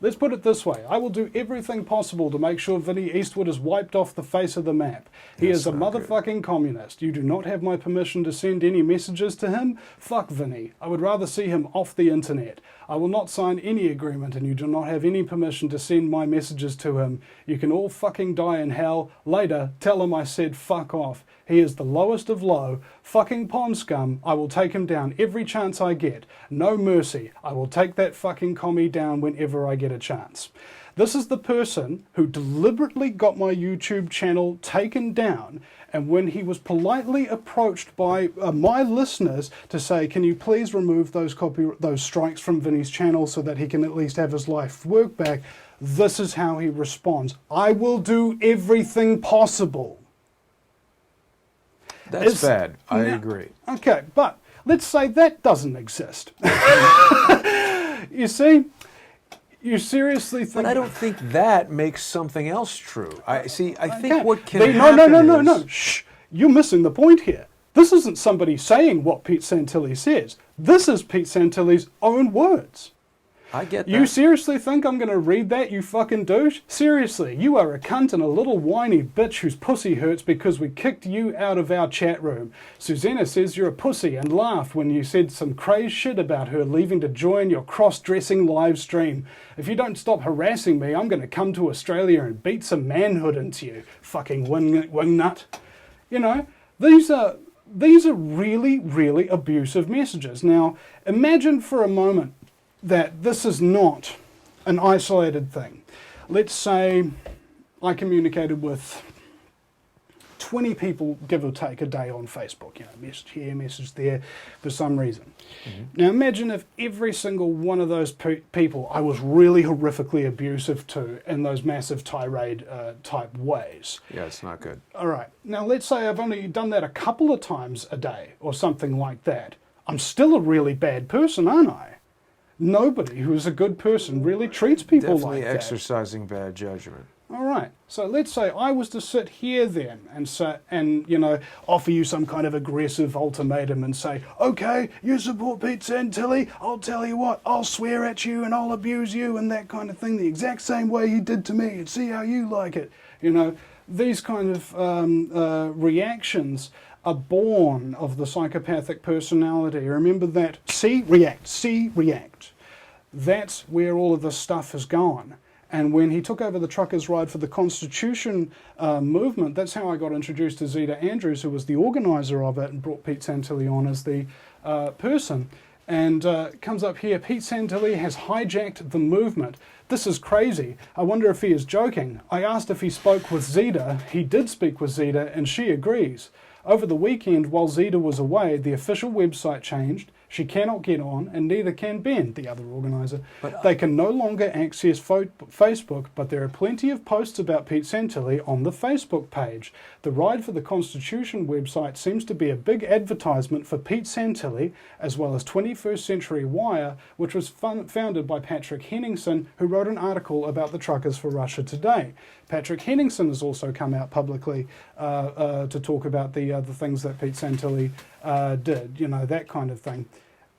Let's put it this way. I will do everything possible to make sure Vinny Eastwood is wiped off the face of the map. He is a motherfucking communist. You do not have my permission to send any messages to him. Fuck Vinny. I would rather see him off the internet. I will not sign any agreement, and you do not have any permission to send my messages to him. You can all fucking die in hell. Later, tell him I said fuck off. He is the lowest of low. Fucking pond scum. I will take him down every chance I get. No mercy. I will take that fucking commie down whenever I get a chance. This is the person who deliberately got my YouTube channel taken down, and when he was politely approached by my listeners to say, can you please remove those strikes from Vinny's channel so that he can at least have his life work back, this is how he responds. I will do everything possible. That's bad. I agree. Okay, but let's say that doesn't exist. You see? You seriously think... But I don't think that makes something else true. I think what can No. Shh. You're missing the point here. This isn't somebody saying what Pete Santilli says. This is Pete Santilli's own words. I get that. You seriously think I'm going to read that, you fucking douche? Seriously, you are a cunt and a little whiny bitch whose pussy hurts because we kicked you out of our chat room. Susanna says you're a pussy and laughed when you said some crazy shit about her leaving to join your cross-dressing live stream. If you don't stop harassing me, I'm going to come to Australia and beat some manhood into you, fucking wing nut. You know, these are really, really abusive messages. Now, imagine for a moment that this is not an isolated thing. Let's say I communicated with 20 people, give or take, a day on Facebook. You know, message here, message there, for some reason. Now imagine if every single one of those people I was really horrifically abusive to in those massive tirade type ways. Yeah, it's not good. All right. Now let's say I've only done that a couple of times a day or something like that. I'm still a really bad person, aren't I? Nobody who is a good person really treats people Definitely like that. exercising bad judgment. All right. So let's say I was to sit here then and you know, offer you some kind of aggressive ultimatum and say, okay, you support Pete Santilli, I'll tell you what, I'll swear at you and I'll abuse you and that kind of thing the exact same way he did to me and see how you like it. You know, these kind of reactions are born of the psychopathic personality. Remember that see, react. That's where all of this stuff has gone. And when he took over the truckers' ride for the Constitution movement, that's how I got introduced to Zeta Andrews, who was the organizer of it and brought Pete Santilli on as the person. And comes up here, Pete Santilli has hijacked the movement. This is crazy. I wonder if he is joking. I asked if he spoke with Zeta. He did speak with Zeta, and she agrees. Over the weekend, while Zeta was away, the official website changed. She cannot get on, and neither can Ben, the other organizer. They can no longer access Facebook, but there are plenty of posts about Pete Santilli on the Facebook page. The Ride for the Constitution website seems to be a big advertisement for Pete Santilli, as well as 21st Century Wire, which was founded by Patrick Henningsen, who wrote an article about the truckers for Russia Today. Patrick Henningsen has also come out publicly to talk about the things that Pete Santilli did, you know, that kind of thing.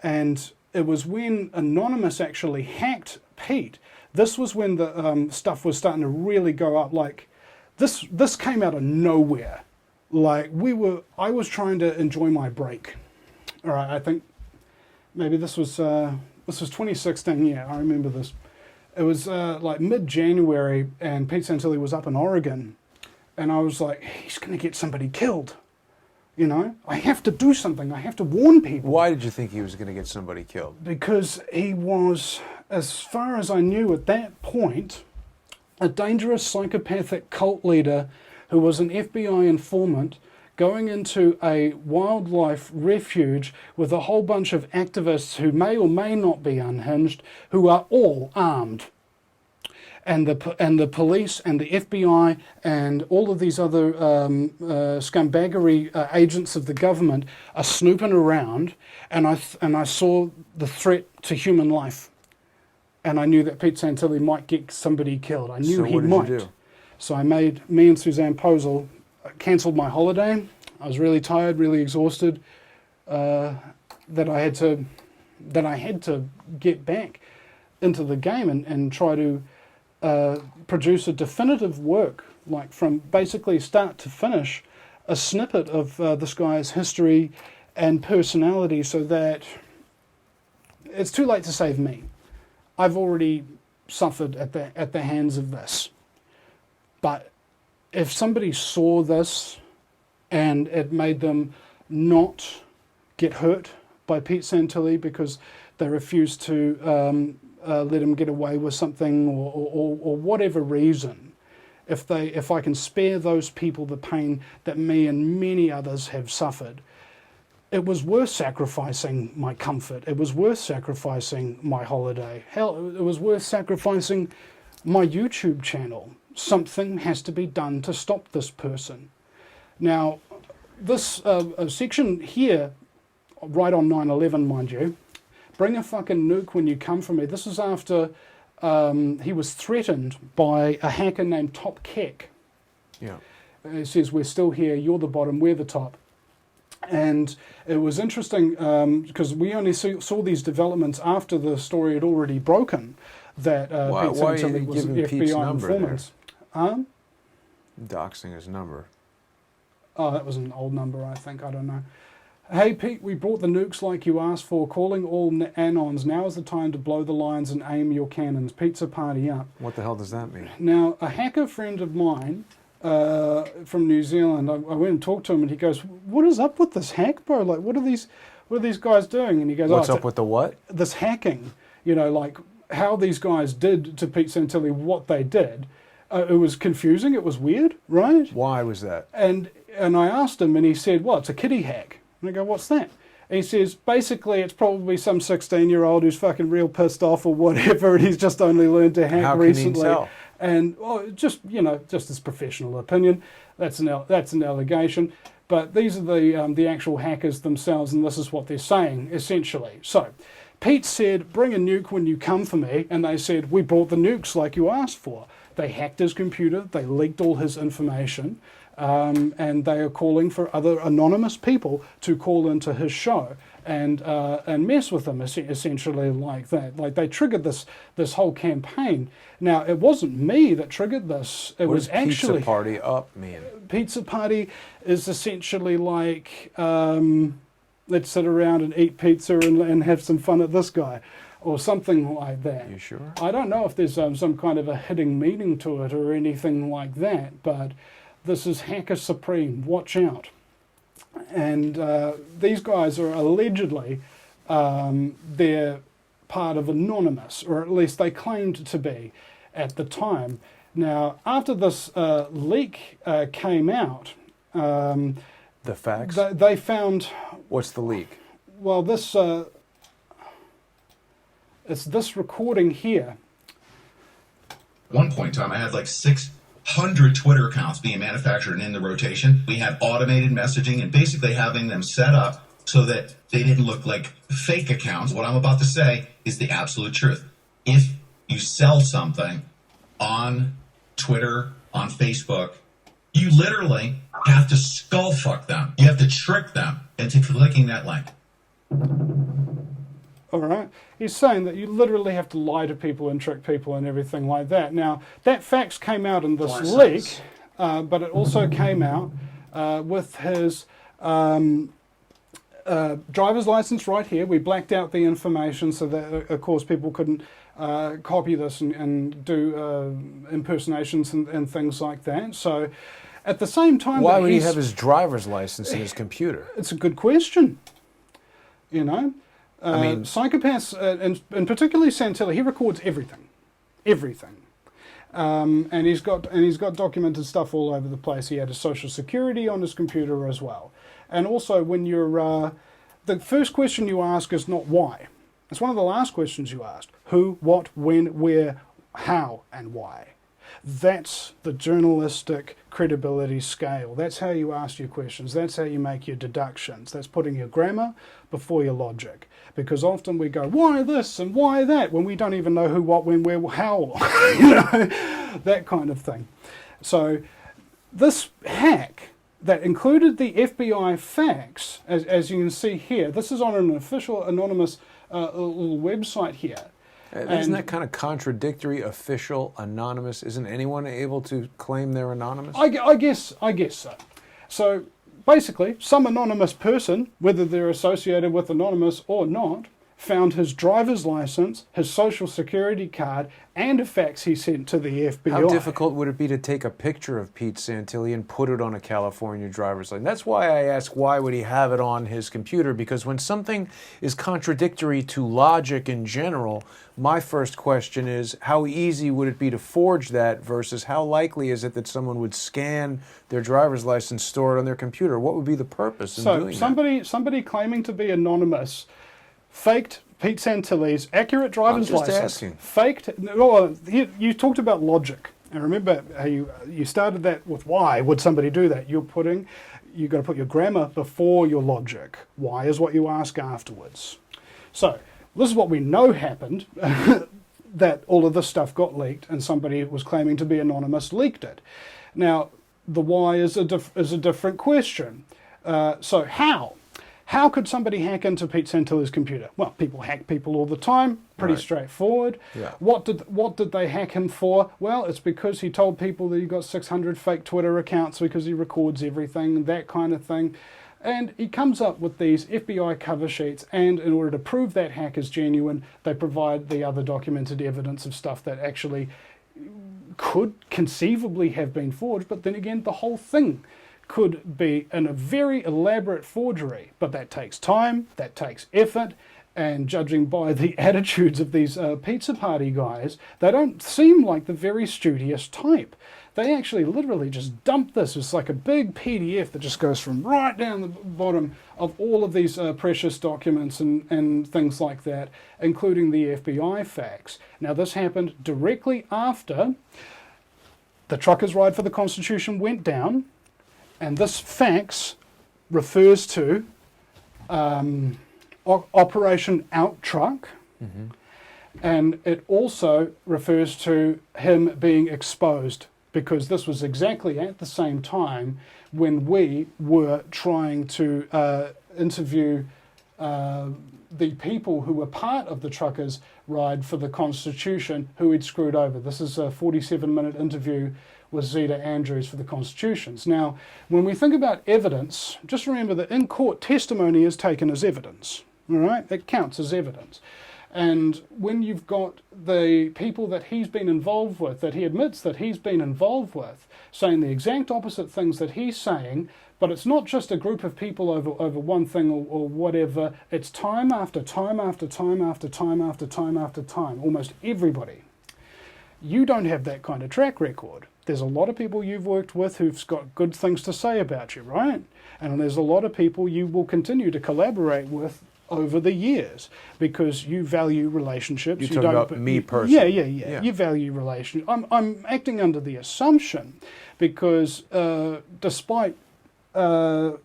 And it was when Anonymous actually hacked Pete, this was when the stuff was starting to really go up. Like, this came out of nowhere. Like, I was trying to enjoy my break. All right, I think maybe this was 2016, yeah, I remember this. It was like mid-January, and Pete Santilli was up in Oregon, and I was like, he's going to get somebody killed. You know, I have to do something. I have to warn people. Why did you think he was going to get somebody killed? Because he was, as far as I knew at that point, a dangerous psychopathic cult leader who was an FBI informant going into a wildlife refuge with a whole bunch of activists who may or may not be unhinged, who are all armed. And the police and the FBI and all of these other scumbaggery agents of the government are snooping around, and I saw the threat to human life, and I knew that Pete Santilli might get somebody killed. I knew he might. You do? So me and Suzanne Posel cancelled my holiday. I was really tired, really exhausted, that I had to get back into the game and try to produce a definitive work, like from basically start to finish, a snippet of this guy's history and personality, so that it's too late to save me. I've already suffered at the hands of this. But if somebody saw this and it made them not get hurt by Pete Santilli because they refused to let him get away with something, or whatever reason, if I can spare those people the pain that me and many others have suffered, it was worth sacrificing my comfort. It was worth sacrificing my holiday. Hell, it was worth sacrificing my YouTube channel. Something has to be done to stop this person. Now, this section here, right on 9/11, mind you, bring a fucking nuke when you come for me. This is after he was threatened by a hacker named Top Keck. Yeah. It says, we're still here, you're the bottom, we're the top. And it was interesting because we only saw these developments after the story had already broken, that why Pete Santilli was an FBI informant. Doxing his number. Oh, that was an old number, I think. I don't know. Hey, Pete, we brought the nukes like you asked for. Calling all Anons. Now is the time to blow the lines and aim your cannons. Pizza party up. What the hell does that mean? Now, a hacker friend of mine from New Zealand, I went and talked to him, and he goes, what is up with this hack, bro? Like, what are these guys doing? And he goes, what's up with the what? This hacking. You know, like how these guys did to Pete Santilli what they did. It was confusing. It was weird, right? Why was that? And I asked him, and he said, well, it's a kiddie hack. And I go, what's that? And he says, basically, it's probably some 16-year-old who's fucking real pissed off or whatever, and he's just only learned to hack recently. How can he tell? And just his professional opinion. That's an allegation. But these are the actual hackers themselves, and this is what they're saying, essentially. So, Pete said, bring a nuke when you come for me, and they said, we brought the nukes like you asked for. They hacked his computer, they leaked all his information, and they are calling for other anonymous people to call into his show and mess with him, essentially, like that. Like, they triggered this whole campaign. Now, it wasn't me that triggered this. It was actually... Pizza party up, man? Pizza party is essentially like, let's sit around and eat pizza and have some fun at this guy, or something like that. You sure? I don't know if there's some kind of a hidden meaning to it or anything like that, but this is Hacker Supreme. Watch out. And these guys are allegedly they're part of Anonymous, or at least they claimed to be at the time. Now, after this leak came out, the facts? they found... What's the leak? Well, this it's this recording here. One point in time, I had like 600 Twitter accounts being manufactured and in the rotation. We had automated messaging and basically having them set up so that they didn't look like fake accounts. What I'm about to say is the absolute truth. If you sell something on Twitter, on Facebook, you literally have to skull fuck them. You have to trick them into clicking that link. All right. He's saying that you literally have to lie to people and trick people and everything like that. Now, that fax came out in this leak, but it also came out with his driver's license right here. We blacked out the information so that, of course, people couldn't copy this and do impersonations and things like that. So, at the same time... Why would he have his driver's license in his computer? It's a good question. You know? I mean, psychopaths, and particularly Santilli, he records everything. And he's got documented stuff all over the place. He had his social security on his computer as well. And also, when you're the first question you ask is not why. It's one of the last questions you asked. Who, what, when, where, how, and why. That's the journalistic credibility scale. That's how you ask your questions. That's how you make your deductions. That's putting your grammar before your logic. Because often we go, why this and why that, when we don't even know who, what, when, where, how, that kind of thing. So this hack that included the FBI fax, as you can see here, this is on an official anonymous little website here. Isn't that kind of contradictory, official, anonymous? Isn't anyone able to claim they're anonymous? I guess so. So basically, some anonymous person, whether they're associated with Anonymous or not, found his driver's license, his social security card, and a fax he sent to the FBI. How difficult would it be to take a picture of Pete Santilli and put it on a California driver's license? That's why I ask, why would he have it on his computer? Because when something is contradictory to logic in general, my first question is, how easy would it be to forge that versus how likely is it that someone would scan their driver's license, store it on their computer? What would be the purpose in doing that? Somebody claiming to be anonymous faked Pete Santilli's accurate driver's license. Asking. Faked. Well, you talked about logic, and remember how you started that with why would somebody do that? You've got to put your grammar before your logic. Why is what you ask afterwards. So this is what we know happened. That all of this stuff got leaked, and somebody was claiming to be anonymous leaked it. Now the why is a different question. So how? How could somebody hack into Pete Santilli's computer? Well, people hack people all the time. Pretty straightforward. Yeah. What did they hack him for? Well, it's because he told people that he got 600 fake Twitter accounts because he records everything, that kind of thing. And he comes up with these FBI cover sheets, and in order to prove that hack is genuine, they provide the other documented evidence of stuff that actually could conceivably have been forged, but then again, the whole thing could be in a very elaborate forgery, but that takes time, that takes effort, and judging by the attitudes of these pizza party guys, they don't seem like the very studious type. They actually literally just dump this. It's like a big PDF that just goes from right down the bottom of all of these precious documents and things like that, including the FBI fax. Now this happened directly after the Truckers' Ride for the Constitution went down. And this fax refers to Operation Out Truck, and it also refers to him being exposed, because this was exactly at the same time when we were trying to interview the people who were part of the Truckers' Ride for the Constitution who he'd screwed over. This is a 47-minute interview with Zeta Andrews for the Constitutions. Now, when we think about evidence, just remember that in court, testimony is taken as evidence. All right? It counts as evidence. And when you've got the people that he's been involved with, that he admits that he's been involved with, saying the exact opposite things that he's saying, but it's not just a group of people over one thing or whatever, it's time after time after time after time after time after time, almost everybody. You don't have that kind of track record. There's a lot of people you've worked with who've got good things to say about you, right? And there's a lot of people you will continue to collaborate with over the years because you value relationships. You're talking about me personally. Yeah. You value relationships. I'm acting under the assumption because despite, a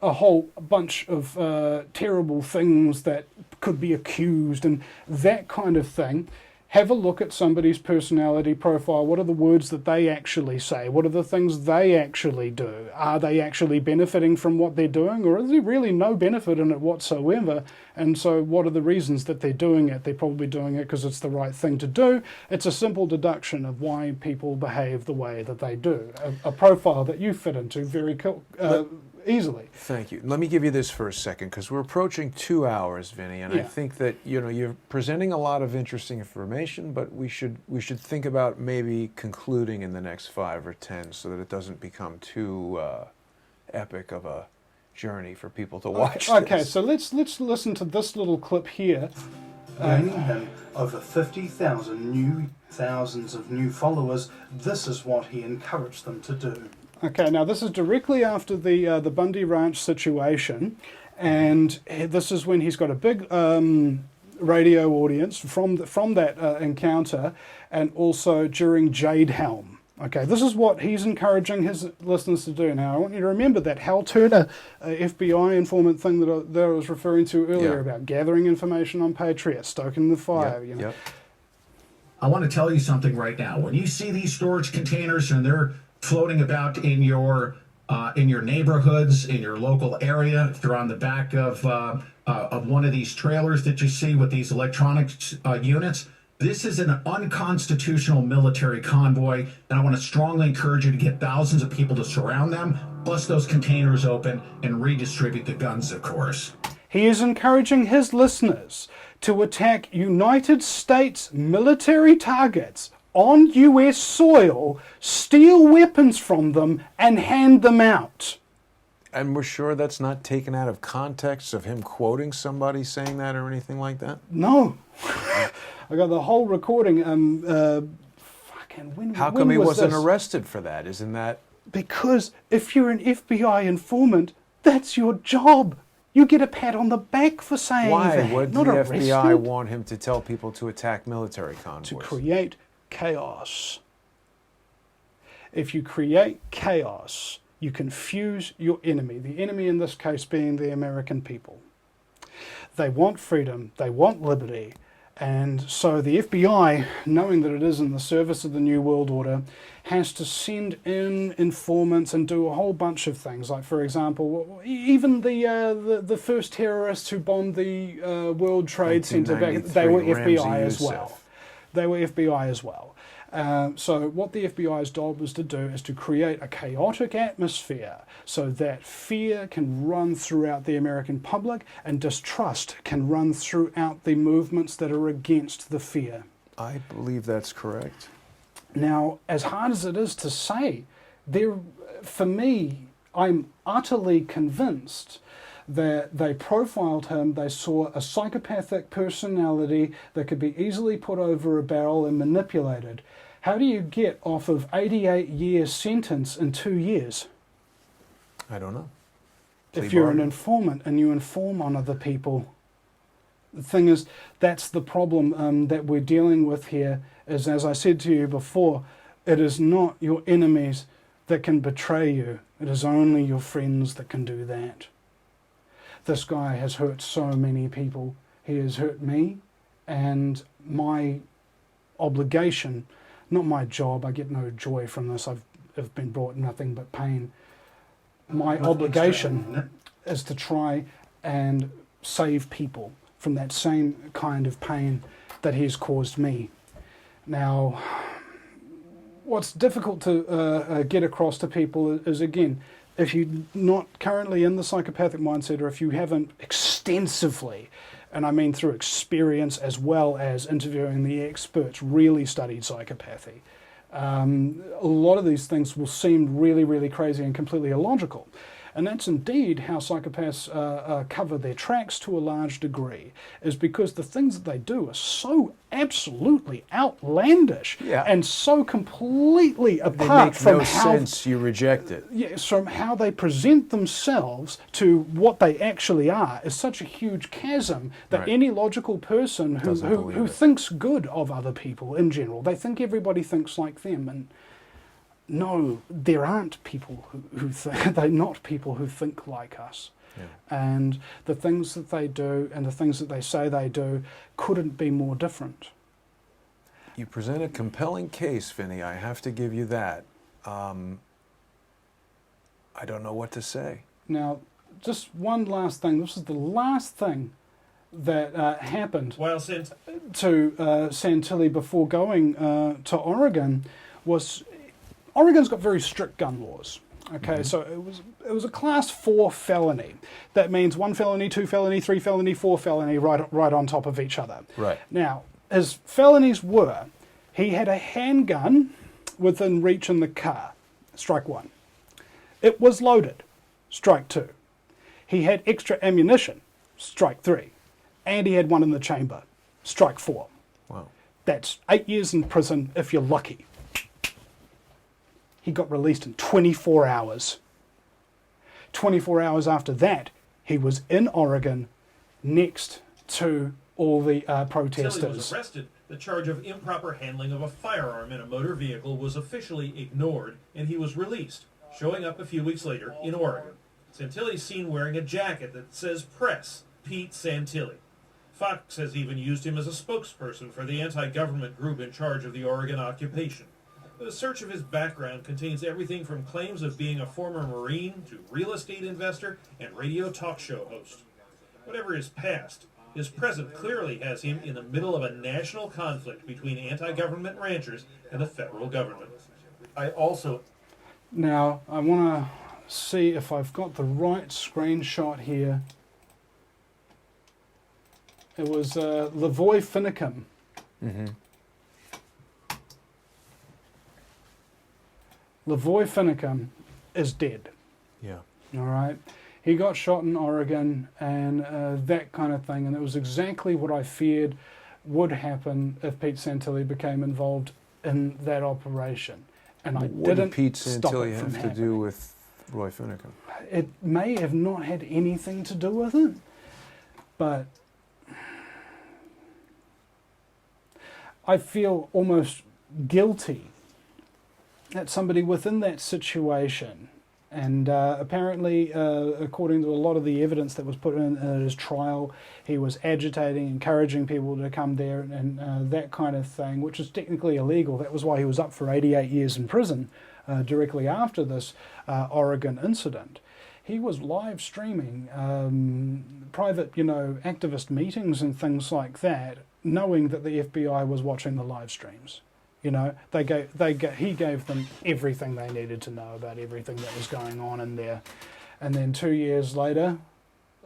whole bunch of terrible things that could be accused and that kind of thing, have a look at somebody's personality profile. What are the words that they actually say? What are the things they actually do? Are they actually benefiting from what they're doing, or is there really no benefit in it whatsoever? And so what are the reasons that they're doing it? They're probably doing it because it's the right thing to do. It's a simple deduction of why people behave the way that they do. A profile that you fit into very easily. Thank you. Let me give you this for a second, because we're approaching 2 hours, Vinny, and I think that you're presenting a lot of interesting information, but we should think about maybe concluding in the next 5 or 10, so that it doesn't become too epic of a journey for people to watch. Okay, so let's listen to this little clip here. Gaining him over 50,000 thousands of new followers. This is what he encouraged them to do. Okay, now this is directly after the Bundy Ranch situation, and this is when he's got a big radio audience from that encounter, and also during Jade Helm. Okay, this is what he's encouraging his listeners to do. Now, I want you to remember that Hal Turner FBI informant thing that I was referring to earlier about gathering information on Patriot, stoking the fire. Yep. I want to tell you something right now. When you see these storage containers and they're floating about in your neighborhoods, in your local area, if they're on the back of one of these trailers that you see with these electronics units, this is an unconstitutional military convoy, and I want to strongly encourage you to get thousands of people to surround them, bust those containers open, and redistribute the guns, of course. He is encouraging his listeners to attack United States military targets on US soil, steal weapons from them, and hand them out. And we're sure that's not taken out of context of him quoting somebody saying that or anything like that? No. I got the whole recording. How come he wasn't arrested for that? Isn't that... Because if you're an FBI informant, that's your job. You get a pat on the back for saying that. Why would the FBI want him to tell people to attack military convoys? To create chaos. If you create chaos, you confuse your enemy. The enemy in this case being the American people. They want freedom. They want liberty. And so the FBI, knowing that it is in the service of the New World Order, has to send in informants and do a whole bunch of things. Like, for example, even the first terrorists who bombed the World Trade Center back, they were FBI as well. They were FBI as well. So what the FBI's job is to do is to create a chaotic atmosphere so that fear can run throughout the American public and distrust can run throughout the movements that are against the fear. I believe that's correct. Now, as hard as it is to say, for me, I'm utterly convinced that they profiled him, they saw a psychopathic personality that could be easily put over a barrel and manipulated. How do you get off of 88-year sentence in 2 years? I don't know. If you're an informant and you inform on other people. The thing is, that's the problem that we're dealing with here, is, as I said to you before, it is not your enemies that can betray you. It is only your friends that can do that. This guy has hurt so many people. He has hurt me, and my obligation, not my job, I get no joy from this, I've been brought nothing but pain. My obligation is to try and save people from that same kind of pain that he's caused me. Now, what's difficult to get across to people is, again, if you're not currently in the psychopathic mindset, or if you haven't extensively and I mean through experience as well as interviewing the experts, really studied psychopathy. A lot of these things will seem really, really crazy and completely illogical. And that's indeed how psychopaths cover their tracks to a large degree, is because the things that they do are so absolutely outlandish and so completely apart from no sense, you reject it. Yes, from how they present themselves to what they actually are is such a huge chasm that any logical person who thinks good of other people in general, they think everybody thinks like them, and no, there aren't people they're not people who think like us. Yeah. And the things that they do and the things that they say they do couldn't be more different. You present a compelling case, Vinny. I have to give you that. I don't know what to say. Now, just one last thing. This is the last thing that happened to Santilli before going to Oregon was... Oregon's got very strict gun laws. Okay, so it was a class 4 felony. That means 1 felony, 2 felony, 3 felony, 4 felony, right on top of each other. Right. Now, his felonies were, he had a handgun within reach in the car, strike 1. It was loaded, strike 2. He had extra ammunition, strike 3. And he had one in the chamber, strike 4. Wow. That's 8 years in prison if you're lucky. He got released in 24 hours. 24 hours after that, he was in Oregon next to all the protesters. Santilli was arrested. The charge of improper handling of a firearm in a motor vehicle was officially ignored, and he was released, showing up a few weeks later in Oregon. Santilli is seen wearing a jacket that says Press, Pete Santilli. Fox has even used him as a spokesperson for the anti-government group in charge of the Oregon occupation. The search of his background contains everything from claims of being a former Marine to real estate investor and radio talk show host. Whatever his past, his present clearly has him in the middle of a national conflict between anti-government ranchers and the federal government. Now, I want to see if I've got the right screenshot here. It was Lavoy Finicum. Lavoy Finicum is dead. Yeah. All right. He got shot in Oregon and that kind of thing, and it was exactly what I feared would happen if Pete Santilli became involved in that operation. And I didn't Pete stop Santilli it from have to do with Roy Finicum? It may have not had anything to do with it, but I feel almost guilty that somebody within that situation, and apparently, according to a lot of the evidence that was put in at his trial, he was agitating, encouraging people to come there and that kind of thing, which is technically illegal. That was why he was up for 88 years in prison directly after this Oregon incident. He was live streaming private, activist meetings and things like that, knowing that the FBI was watching the live streams. He gave them everything they needed to know about everything that was going on in there. And then 2 years later,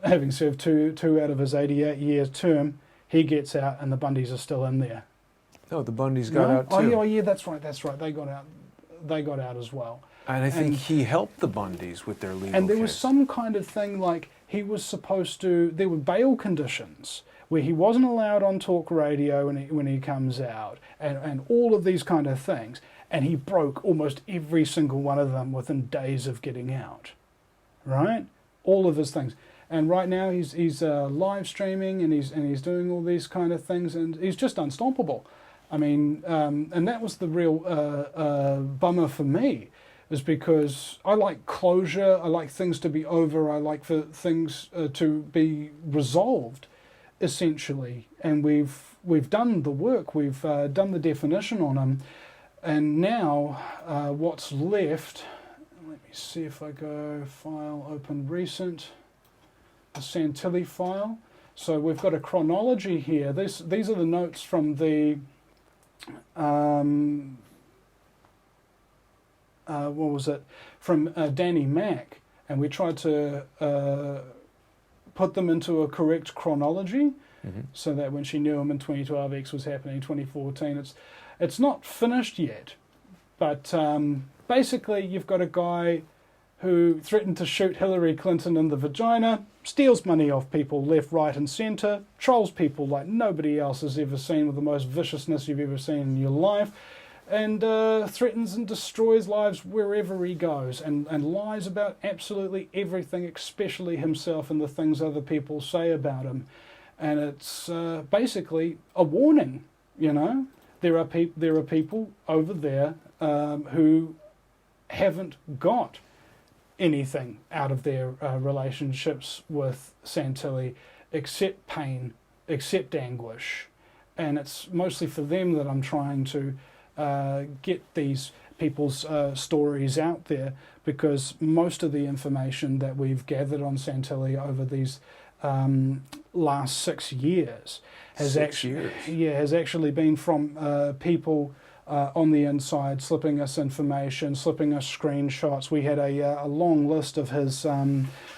having served two out of his 88-year term, he gets out and the Bundys are still in there. No, the Bundys got out too. Oh yeah, that's right. They got out as well. And I think he helped the Bundys with their legal And there was case. some kind of thing like he was supposed to, there were bail conditions where he wasn't allowed on talk radio when he comes out, and all of these kind of things. And he broke almost every single one of them within days of getting out, right? All of his things. And right now he's live streaming and he's doing all these kind of things, and he's just unstoppable. I mean, and that was the real bummer for me, is because I like closure, I like things to be over, I like for things to be resolved, essentially. And we've done the work, we've done the definition on him, and now what's left, let me see if I go file, open recent, the Santilli file. So we've got a chronology here. These are the notes from the what was it, from Danny Mack, and we tried to put them into a correct chronology. so that when she knew him in 2012, X was happening in 2014. It's not finished yet, but basically you've got a guy who threatened to shoot Hillary Clinton in the vagina, steals money off people left, right and centre, trolls people like nobody else has ever seen with the most viciousness you've ever seen in your life, and threatens and destroys lives wherever he goes, and lies about absolutely everything, especially himself and the things other people say about him. And it's basically a warning, you know. There are people over there who haven't got anything out of their relationships with Santilli except pain, except anguish. And it's mostly for them that I'm trying to get these people's stories out there, because most of the information that we've gathered on Santilli over these last 6 years has actually been from people on the inside, slipping us information, slipping us screenshots. We had a long list of his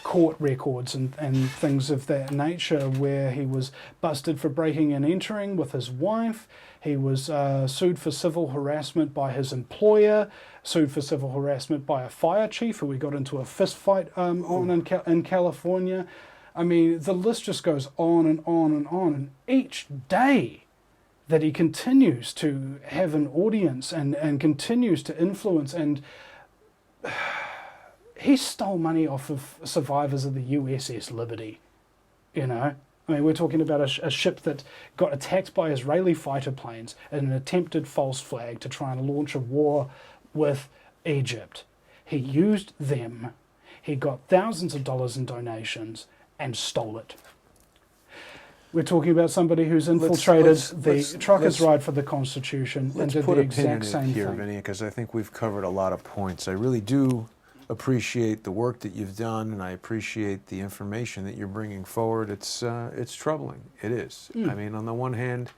court records and things of that nature, where he was busted for breaking and entering with his wife. He was sued for civil harassment by his employer, sued for civil harassment by a fire chief who we got into a fist fight in California. I mean, the list just goes on and on and on. And each day that he continues to have an audience and continues to influence, and he stole money off of survivors of the USS Liberty, you know. I mean, we're talking about a ship that got attacked by Israeli fighter planes in an attempted false flag to try and launch a war with Egypt. He used them. He got thousands of dollars in donations and stole it. We're talking about somebody who's infiltrated the truckers' ride for the Constitution and did the exact same here, thing. Vinny, because I think we've covered a lot of points. I really do appreciate the work that you've done, and I appreciate the information that you're bringing forward. It's troubling. It is. I mean, on the one hand,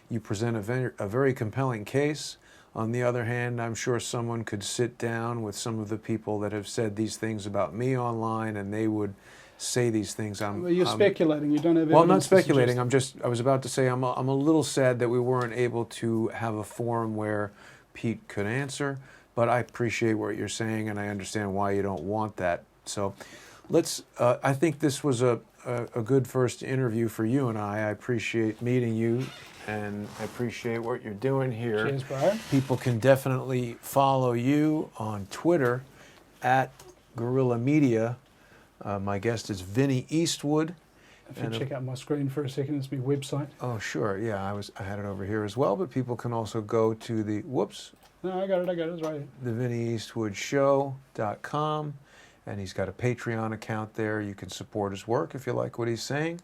you present a very compelling case. On the other hand, I'm sure someone could sit down with some of the people that have said these things about me online, and they would say these things. Well, you're speculating. You don't have Well, I'm not evidence to speculating. suggest- I was about to say I'm a little sad that we weren't able to have a forum where Pete could answer, but I appreciate what you're saying, and I understand why you don't want that. So let's, I think this was a good first interview for you and I. I appreciate meeting you, and I appreciate what you're doing here. Cheers, bro. People can definitely follow you on Twitter at Guerrilla Media. My guest is Vinny Eastwood. If you check out my screen for a second, it's my website. Oh, sure. Yeah, I had it over here as well, but people can also go to the, No, I got it. It's right here. the VinnyEastwoodShow.com, and he's got a Patreon account there. You can support his work if you like what he's saying.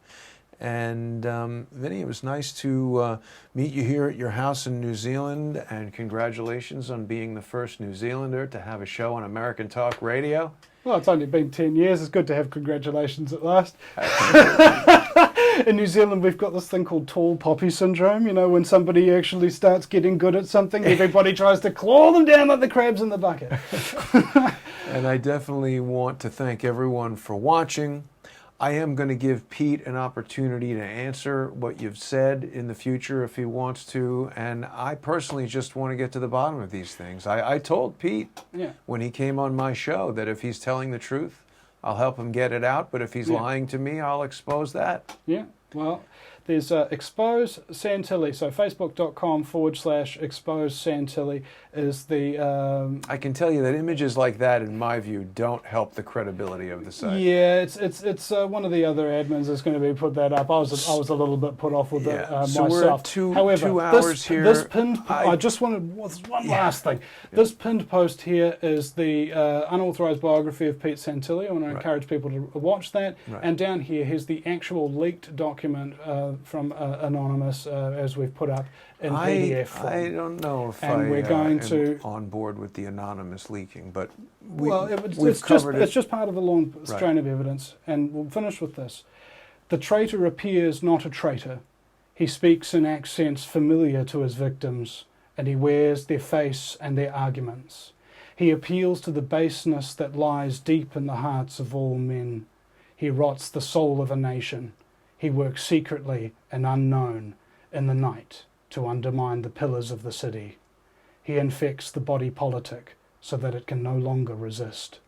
And Vinny, it was nice to meet you here at your house in New Zealand, and congratulations on being the first New Zealander to have a show on American Talk Radio. Well, it's only been 10 years. It's good to have congratulations at last. In New Zealand, we've got this thing called tall poppy syndrome. You know, when somebody actually starts getting good at something, everybody tries to claw them down like the crabs in the bucket. And I definitely want to thank everyone for watching. I am going to give Pete an opportunity to answer what you've said in the future if he wants to, and I personally just want to get to the bottom of these things. I told Pete when he came on my show that if he's telling the truth, I'll help him get it out, but if he's lying to me, I'll expose that. Yeah, well, there's Expose Santilli, so facebook.com/Expose Santilli is the... I can tell you that images like that, in my view, don't help the credibility of the site. Yeah, it's one of the other admins that's going to be put that up. I was a little bit put off with it So myself. we're at two hours here. This pinned... I just wanted one last thing. This pinned post here is the unauthorized biography of Pete Santilli. I want to encourage people to watch that. Right. And down here's the actual leaked document from Anonymous, as we've put up in PDF form. I don't know if we're going to on board with the anonymous leaking, but it's just part of a long strain of evidence, and we'll finish with this. The traitor appears not a traitor. He speaks in accents familiar to his victims, and he wears their face and their arguments. He appeals to the baseness that lies deep in the hearts of all men. He rots the soul of a nation. He works secretly and unknown in the night to undermine the pillars of the city. He infects the body politic so that it can no longer resist.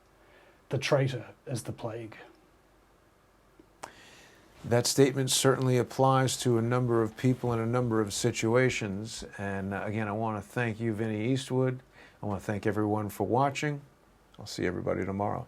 The traitor is the plague. That statement certainly applies to a number of people in a number of situations. And again, I want to thank you, Vinny Eastwood. I want to thank everyone for watching. I'll see everybody tomorrow.